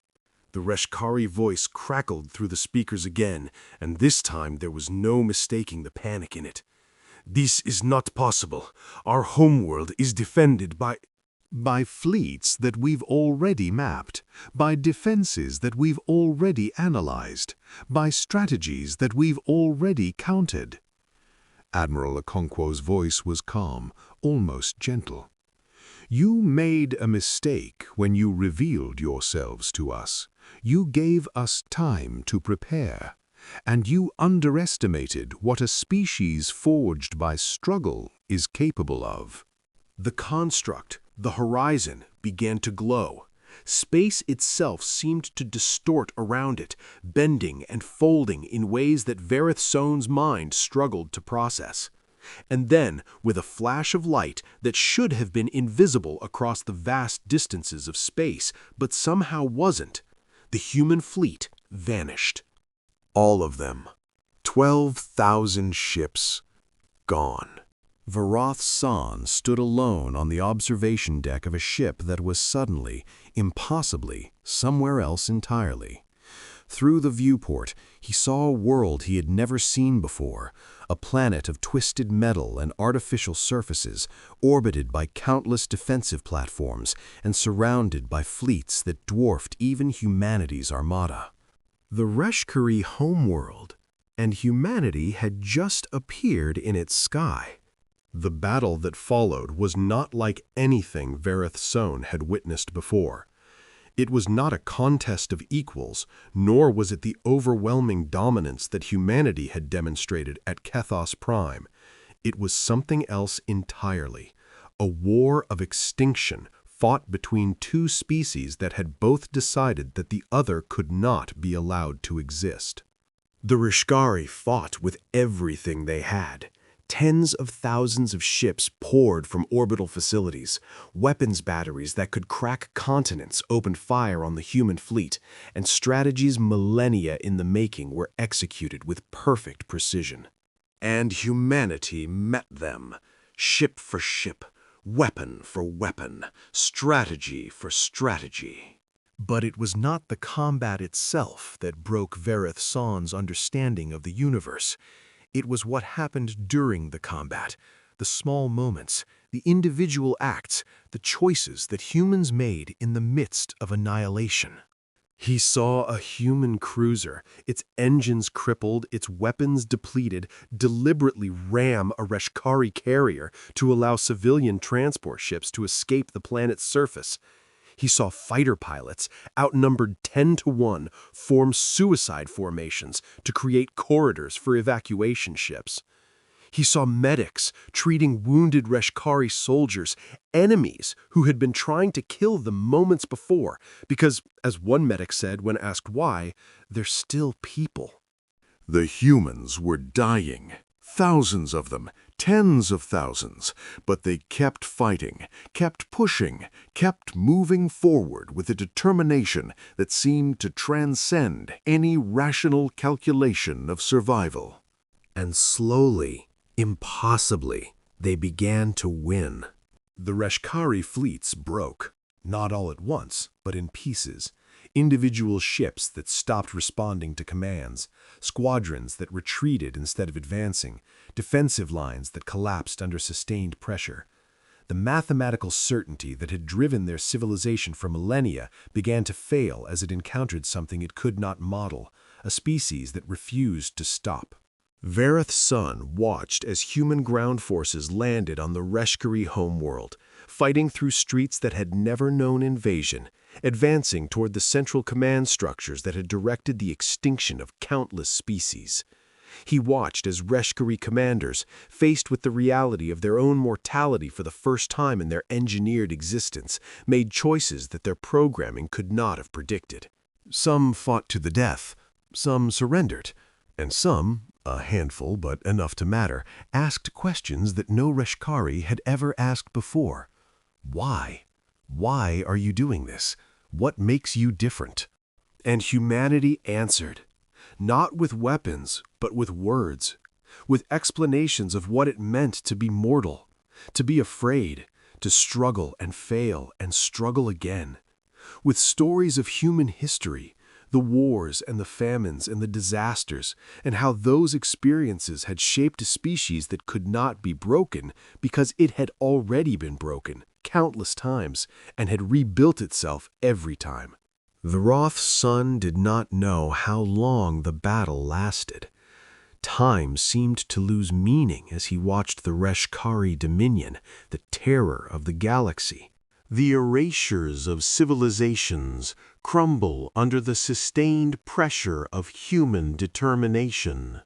The Reshkari voice crackled through the speakers again, and this time there was no mistaking the panic in it. This is not possible. Our homeworld is defended by fleets that we've already mapped, by defenses that we've already analyzed, by strategies that we've already counted. Admiral Okonkwo's voice was calm, almost gentle. You made a mistake when you revealed yourselves to us. You gave us time to prepare, and you underestimated what a species forged by struggle is capable of. The construct, the Horizon, began to glow. Space itself seemed to distort around it, bending and folding in ways that Vareth San's mind struggled to process. And then, with a flash of light that should have been invisible across the vast distances of space, but somehow wasn't, the human fleet vanished. All of them. 12,000 ships. Gone. Varath San stood alone on the observation deck of a ship that was suddenly, impossibly, somewhere else entirely. Through the viewport, he saw a world he had never seen before, a planet of twisted metal and artificial surfaces, orbited by countless defensive platforms and surrounded by fleets that dwarfed even humanity's armada. The Reshkari homeworld, and humanity had just appeared in its sky. The battle that followed was not like anything Vareth San had witnessed before. It was not a contest of equals, nor was it the overwhelming dominance that humanity had demonstrated at Kethos Prime. It was something else entirely, a war of extinction fought between two species that had both decided that the other could not be allowed to exist. The Rishkari fought with everything they had. Tens of thousands of ships poured from orbital facilities. Weapons batteries that could crack continents opened fire on the human fleet, and strategies millennia in the making were executed with perfect precision. And humanity met them, ship for ship, weapon for weapon, strategy for strategy. But it was not the combat itself that broke Verith Son's understanding of the universe. It was what happened during the combat, the small moments, the individual acts, the choices that humans made in the midst of annihilation. He saw a human cruiser, its engines crippled, its weapons depleted, deliberately ram a Reshkari carrier to allow civilian transport ships to escape the planet's surface. He saw fighter pilots, outnumbered 10 to 1, form suicide formations to create corridors for evacuation ships. He saw medics treating wounded Reshkari soldiers, enemies who had been trying to kill them moments before, because, as one medic said when asked why, they're still people. The humans were dying, thousands of them, tens of thousands, but they kept fighting, kept pushing, kept moving forward with a determination that seemed to transcend any rational calculation of survival. And slowly, impossibly, they began to win. The Reshkari fleets broke, not all at once, but in pieces. Individual ships that stopped responding to commands, squadrons that retreated instead of advancing, defensive lines that collapsed under sustained pressure. The mathematical certainty that had driven their civilization for millennia began to fail as it encountered something it could not model, a species that refused to stop. Verith Son watched as human ground forces landed on the Reshkari homeworld, fighting through streets that had never known invasion, advancing toward the central command structures that had directed the extinction of countless species. He watched as Reshkari commanders, faced with the reality of their own mortality for the first time in their engineered existence, made choices that their programming could not have predicted. Some fought to the death, some surrendered, and some, a handful but enough to matter, asked questions that no Reshkari had ever asked before. Why? Why are you doing this? What makes you different? And humanity answered, not with weapons, but with words, with explanations of what it meant to be mortal, to be afraid, to struggle and fail and struggle again, with stories of human history, the wars and the famines and the disasters, and how those experiences had shaped a species that could not be broken because it had already been broken countless times and had rebuilt itself every time. Verith's son did not know how long the battle lasted. Time seemed to lose meaning as he watched the Reshkari dominion, the terror of the galaxy. The erasures of civilizations crumble under the sustained pressure of human determination.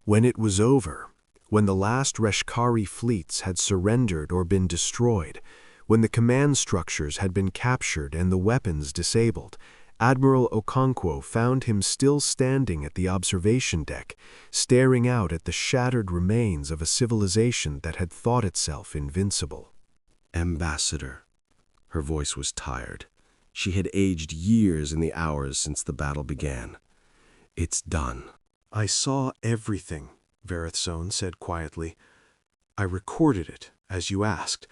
When it was over, when the last Reshkari fleets had surrendered or been destroyed, when the command structures had been captured and the weapons disabled, Admiral Okonkwo found him still standing at the observation deck, staring out at the shattered remains of a civilization that had thought itself invincible. Ambassador. Her voice was tired. She had aged years in the hours since the battle began. It's done. I saw everything, Verith Son said quietly. I recorded it, as you asked,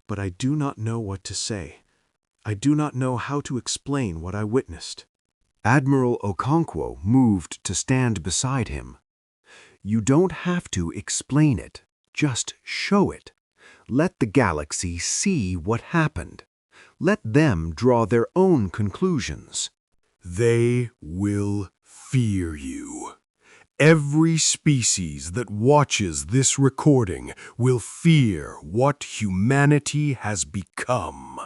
but I do not know what to say. I do not know how to explain what I witnessed. Admiral Okonkwo moved to stand beside him. You don't have to explain it, just show it. Let the galaxy see what happened. Let them draw their own conclusions. They will fear you. Every species that watches this recording will fear what humanity has become.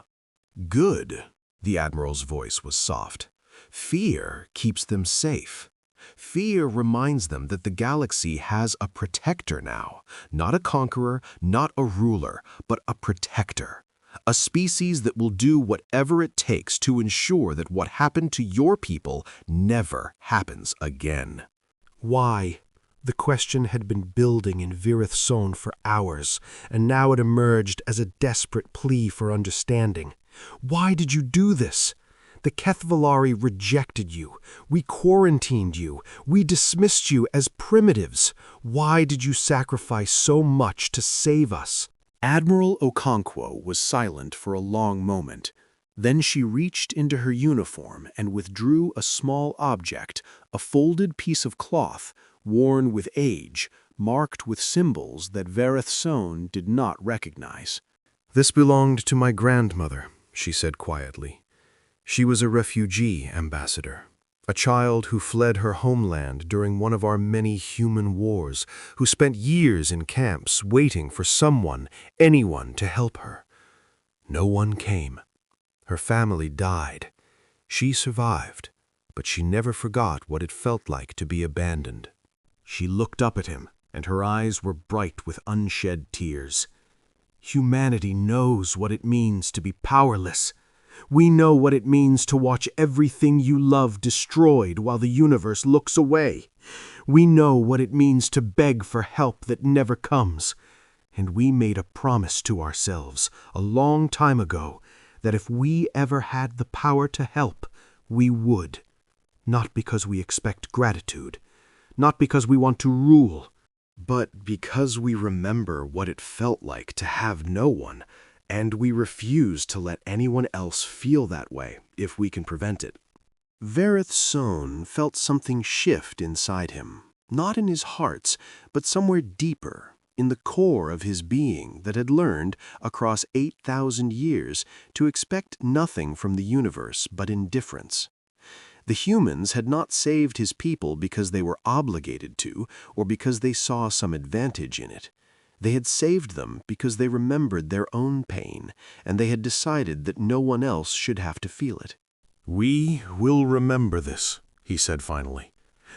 Good, the Admiral's voice was soft. Fear keeps them safe. Fear reminds them that the galaxy has a protector now, not a conqueror, not a ruler, but a protector. A species that will do whatever it takes to ensure that what happened to your people never happens again. Why? The question had been building in Verith Son for hours, and now it emerged as a desperate plea for understanding. Why did you do this? The Kethvalari rejected you. We quarantined you. We dismissed you as primitives. Why did you sacrifice so much to save us?" Admiral Okonkwo was silent for a long moment. Then she reached into her uniform and withdrew a small object, a folded piece of cloth, worn with age, marked with symbols that Vereth Sohn did not recognize. "This belonged to my grandmother," she said quietly. "She was a refugee, Ambassador. A child who fled her homeland during one of our many human wars, who spent years in camps waiting for someone, anyone, to help her. No one came. Her family died. She survived, but she never forgot what it felt like to be abandoned." She looked up at him, and her eyes were bright with unshed tears. "Humanity knows what it means to be powerless. We know what it means to watch everything you love destroyed while the universe looks away. We know what it means to beg for help that never comes. And we made a promise to ourselves a long time ago that if we ever had the power to help, we would. Not because we expect gratitude, not because we want to rule, but because we remember what it felt like to have no one, and we refuse to let anyone else feel that way if we can prevent it." Vereth Sohn felt something shift inside him, not in his hearts, but somewhere deeper, in the core of his being that had learned, across 8,000 years, to expect nothing from the universe but indifference. The humans had not saved his people because they were obligated to, or because they saw some advantage in it. They had saved them because they remembered their own pain, and they had decided that no one else should have to feel it. "We will remember this," he said finally.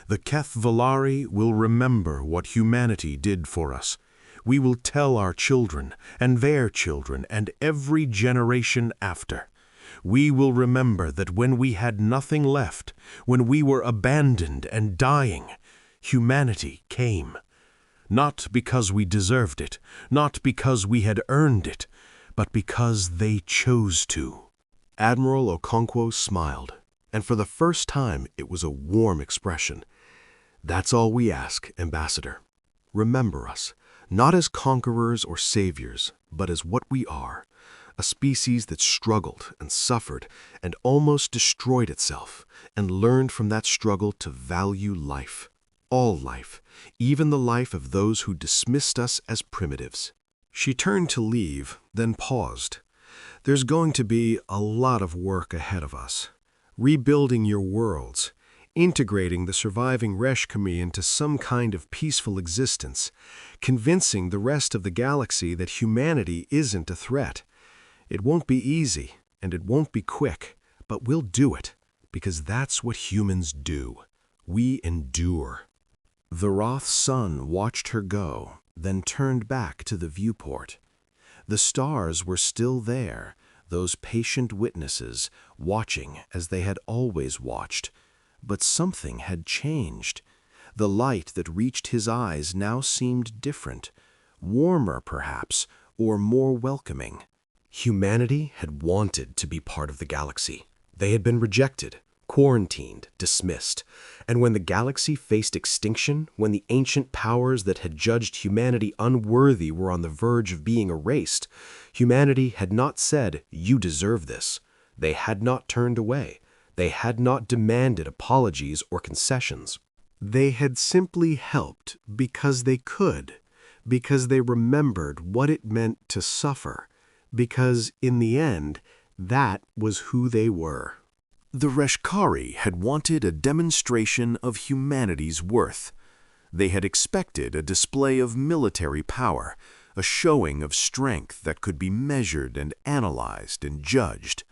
"The Kethvalari will remember what humanity did for us. We will tell our children, and their children, and every generation after. We will remember that when we had nothing left, when we were abandoned and dying, humanity came. Not because we deserved it, not because we had earned it, but because they chose to." Admiral Okonkwo smiled, and for the first time it was a warm expression. "That's all we ask, Ambassador. Remember us, not as conquerors or saviors, but as what we are, a species that struggled and suffered and almost destroyed itself, and learned from that struggle to value life. All life, even the life of those who dismissed us as primitives." She turned to leave, then paused. "There's going to be a lot of work ahead of us. Rebuilding your worlds, integrating the surviving Reshkami into some kind of peaceful existence, convincing the rest of the galaxy that humanity isn't a threat. It won't be easy, and it won't be quick, but we'll do it, because that's what humans do. We endure." The Roth's son watched her go, then turned back to the viewport. The stars were still there, those patient witnesses, watching as they had always watched. But something had changed. The light that reached his eyes now seemed different, warmer perhaps, or more welcoming. Humanity had wanted to be part of the galaxy. They had been rejected, quarantined, dismissed. And when the galaxy faced extinction, when the ancient powers that had judged humanity unworthy were on the verge of being erased, humanity had not said, "You deserve this." They had not turned away. They had not demanded apologies or concessions. They had simply helped because they could, because they remembered what it meant to suffer, because, in the end, that was who they were. The Reshkari had wanted a demonstration of humanity's worth. They had expected a display of military power, a showing of strength that could be measured and analyzed and judged.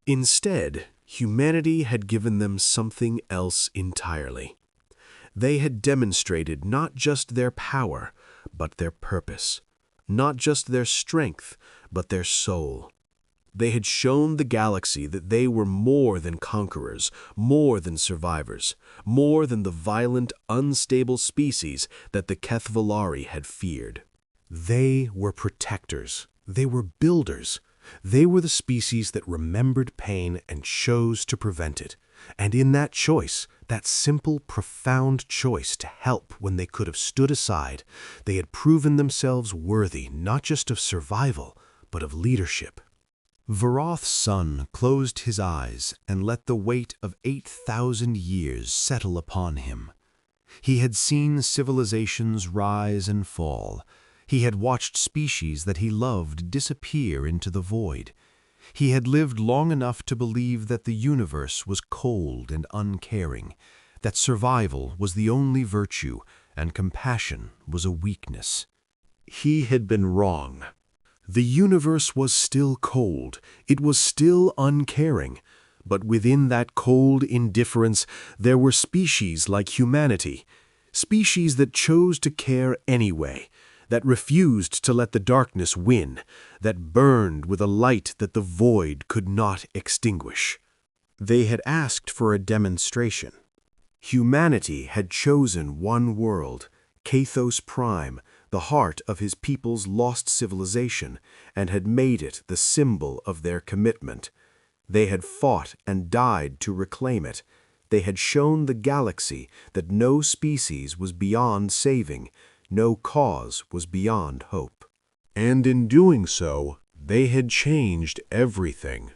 Instead, humanity had given them something else entirely. They had demonstrated not just their power, but their purpose, not just their strength, but their soul. They had shown the galaxy that they were more than conquerors, more than survivors, more than the violent, unstable species that the Kethvalari had feared. They were protectors. They were builders. They were the species that remembered pain and chose to prevent it. And in that choice, that simple, profound choice to help when they could have stood aside, they had proven themselves worthy not just of survival, but of leadership. Varoth's son closed his eyes and let the weight of 8,000 years settle upon him. He had seen civilizations rise and fall. He had watched species that he loved disappear into the void. He had lived long enough to believe that the universe was cold and uncaring, that survival was the only virtue and compassion was a weakness. He had been wrong. The universe was still cold, it was still uncaring, but within that cold indifference there were species like humanity, species that chose to care anyway, that refused to let the darkness win, that burned with a light that the void could not extinguish. They had asked for a demonstration. Humanity had chosen one world, Cathos Prime, the heart of his people's lost civilization, and had made it the symbol of their commitment. They had fought and died to reclaim it. They had shown the galaxy that no species was beyond saving, no cause was beyond hope. And in doing so, they had changed everything.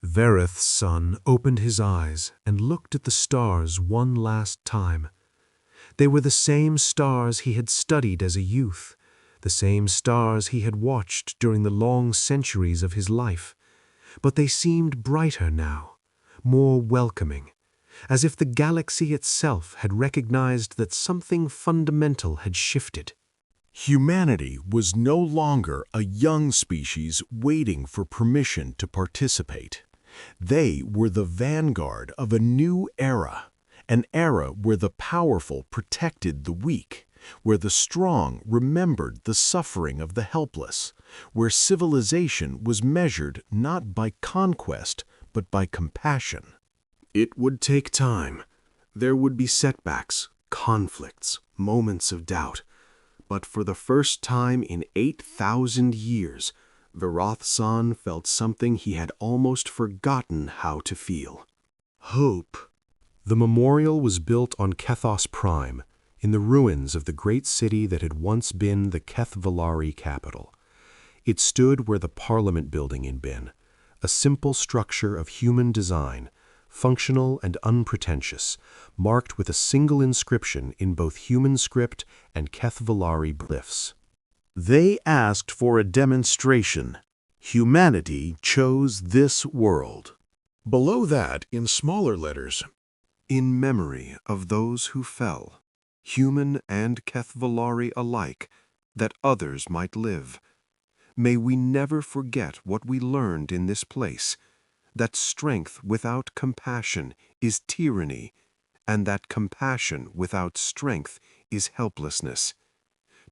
Vareth's son opened his eyes and looked at the stars one last time. They were the same stars he had studied as a youth, the same stars he had watched during the long centuries of his life. But they seemed brighter now, more welcoming, as if the galaxy itself had recognized that something fundamental had shifted. Humanity was no longer a young species waiting for permission to participate. They were the vanguard of a new era, an era where the powerful protected the weak, where the strong remembered the suffering of the helpless, where civilization was measured not by conquest, but by compassion. It would take time. There would be setbacks, conflicts, moments of doubt. But for the first time in 8,000 years, Varoth's son felt something he had almost forgotten how to feel. Hope. The memorial was built on Cathos Prime, in the ruins of the great city that had once been the Keth-Valari capital. It stood where the Parliament building had been, a simple structure of human design, functional and unpretentious, marked with a single inscription in both human script and Keth-Valari glyphs. They asked for a demonstration. Humanity chose this world. Below that, in smaller letters, In memory of those who fell, human and Keth-Valari alike, that others might live. May we never forget what we learned in this place, that strength without compassion is tyranny, and that compassion without strength is helplessness.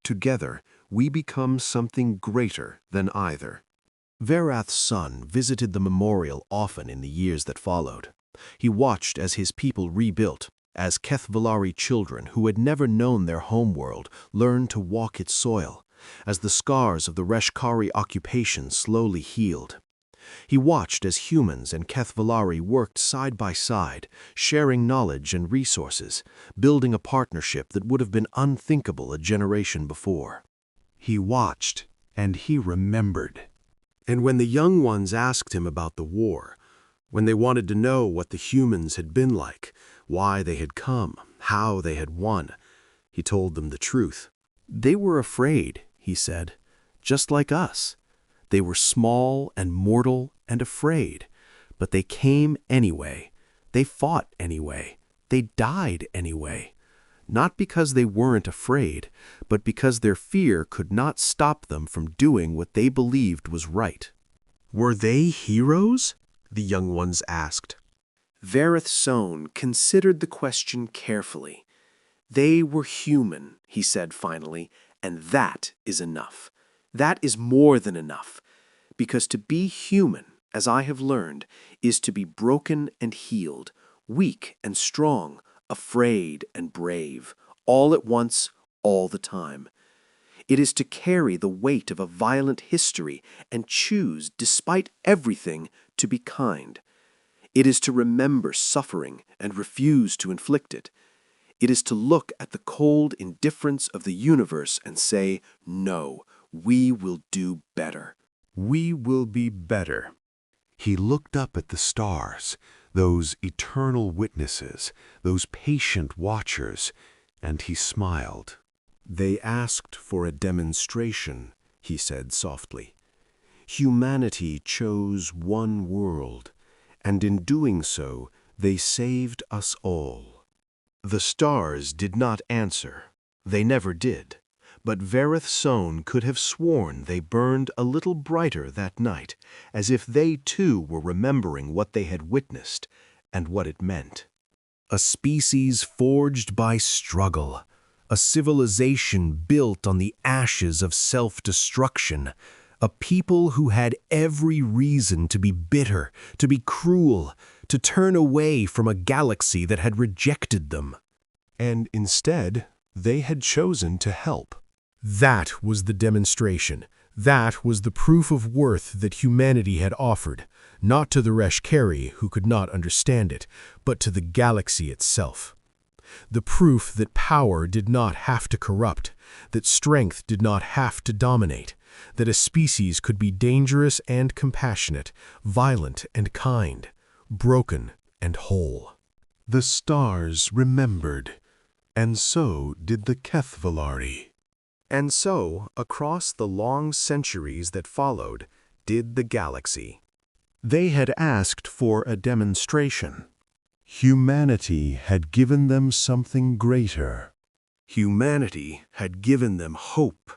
Together, we become something greater than either. Varath's son visited the memorial often in the years that followed. He watched as his people rebuilt, as Keth-Valari children who had never known their homeworld learned to walk its soil, as the scars of the Reshkari occupation slowly healed. He watched as humans and Keth-Valari worked side by side, sharing knowledge and resources, building a partnership that would have been unthinkable a generation before. He watched, and he remembered. And when the young ones asked him about the war, when they wanted to know what the humans had been like, why they had come, how they had won, he told them the truth. They were afraid, he said, just like us. They were small and mortal and afraid, but they came anyway. They fought anyway. They died anyway. Not because they weren't afraid, but because their fear could not stop them from doing what they believed was right. Were they heroes? The young ones asked. Vareth Sohn considered the question carefully. They were human, he said finally, and that is enough. That is more than enough, because to be human, as I have learned, is to be broken and healed, weak and strong, afraid and brave, all at once, all the time. It is to carry the weight of a violent history and choose, despite everything, to be kind. It is to remember suffering and refuse to inflict it. It is to look at the cold indifference of the universe and say, no, we will do better. We will be better. He looked up at the stars, those eternal witnesses, those patient watchers, and he smiled. They asked for a demonstration, he said softly. Humanity chose one world, and in doing so, they saved us all. The stars did not answer. They never did. But Vareth Sohn could have sworn they burned a little brighter that night, as if they too were remembering what they had witnessed and what it meant. A species forged by struggle, a civilization built on the ashes of self-destruction, a people who had every reason to be bitter, to be cruel, to turn away from a galaxy that had rejected them. And instead, they had chosen to help. That was the demonstration. That was the proof of worth that humanity had offered, not to the Reshkari, who could not understand it, but to the galaxy itself. The proof that power did not have to corrupt, that strength did not have to dominate, that a species could be dangerous and compassionate, violent and kind, broken and whole. The stars remembered, and so did the Kethvalari. And so, across the long centuries that followed, did the galaxy. They had asked for a demonstration. Humanity had given them something greater. Humanity had given them hope.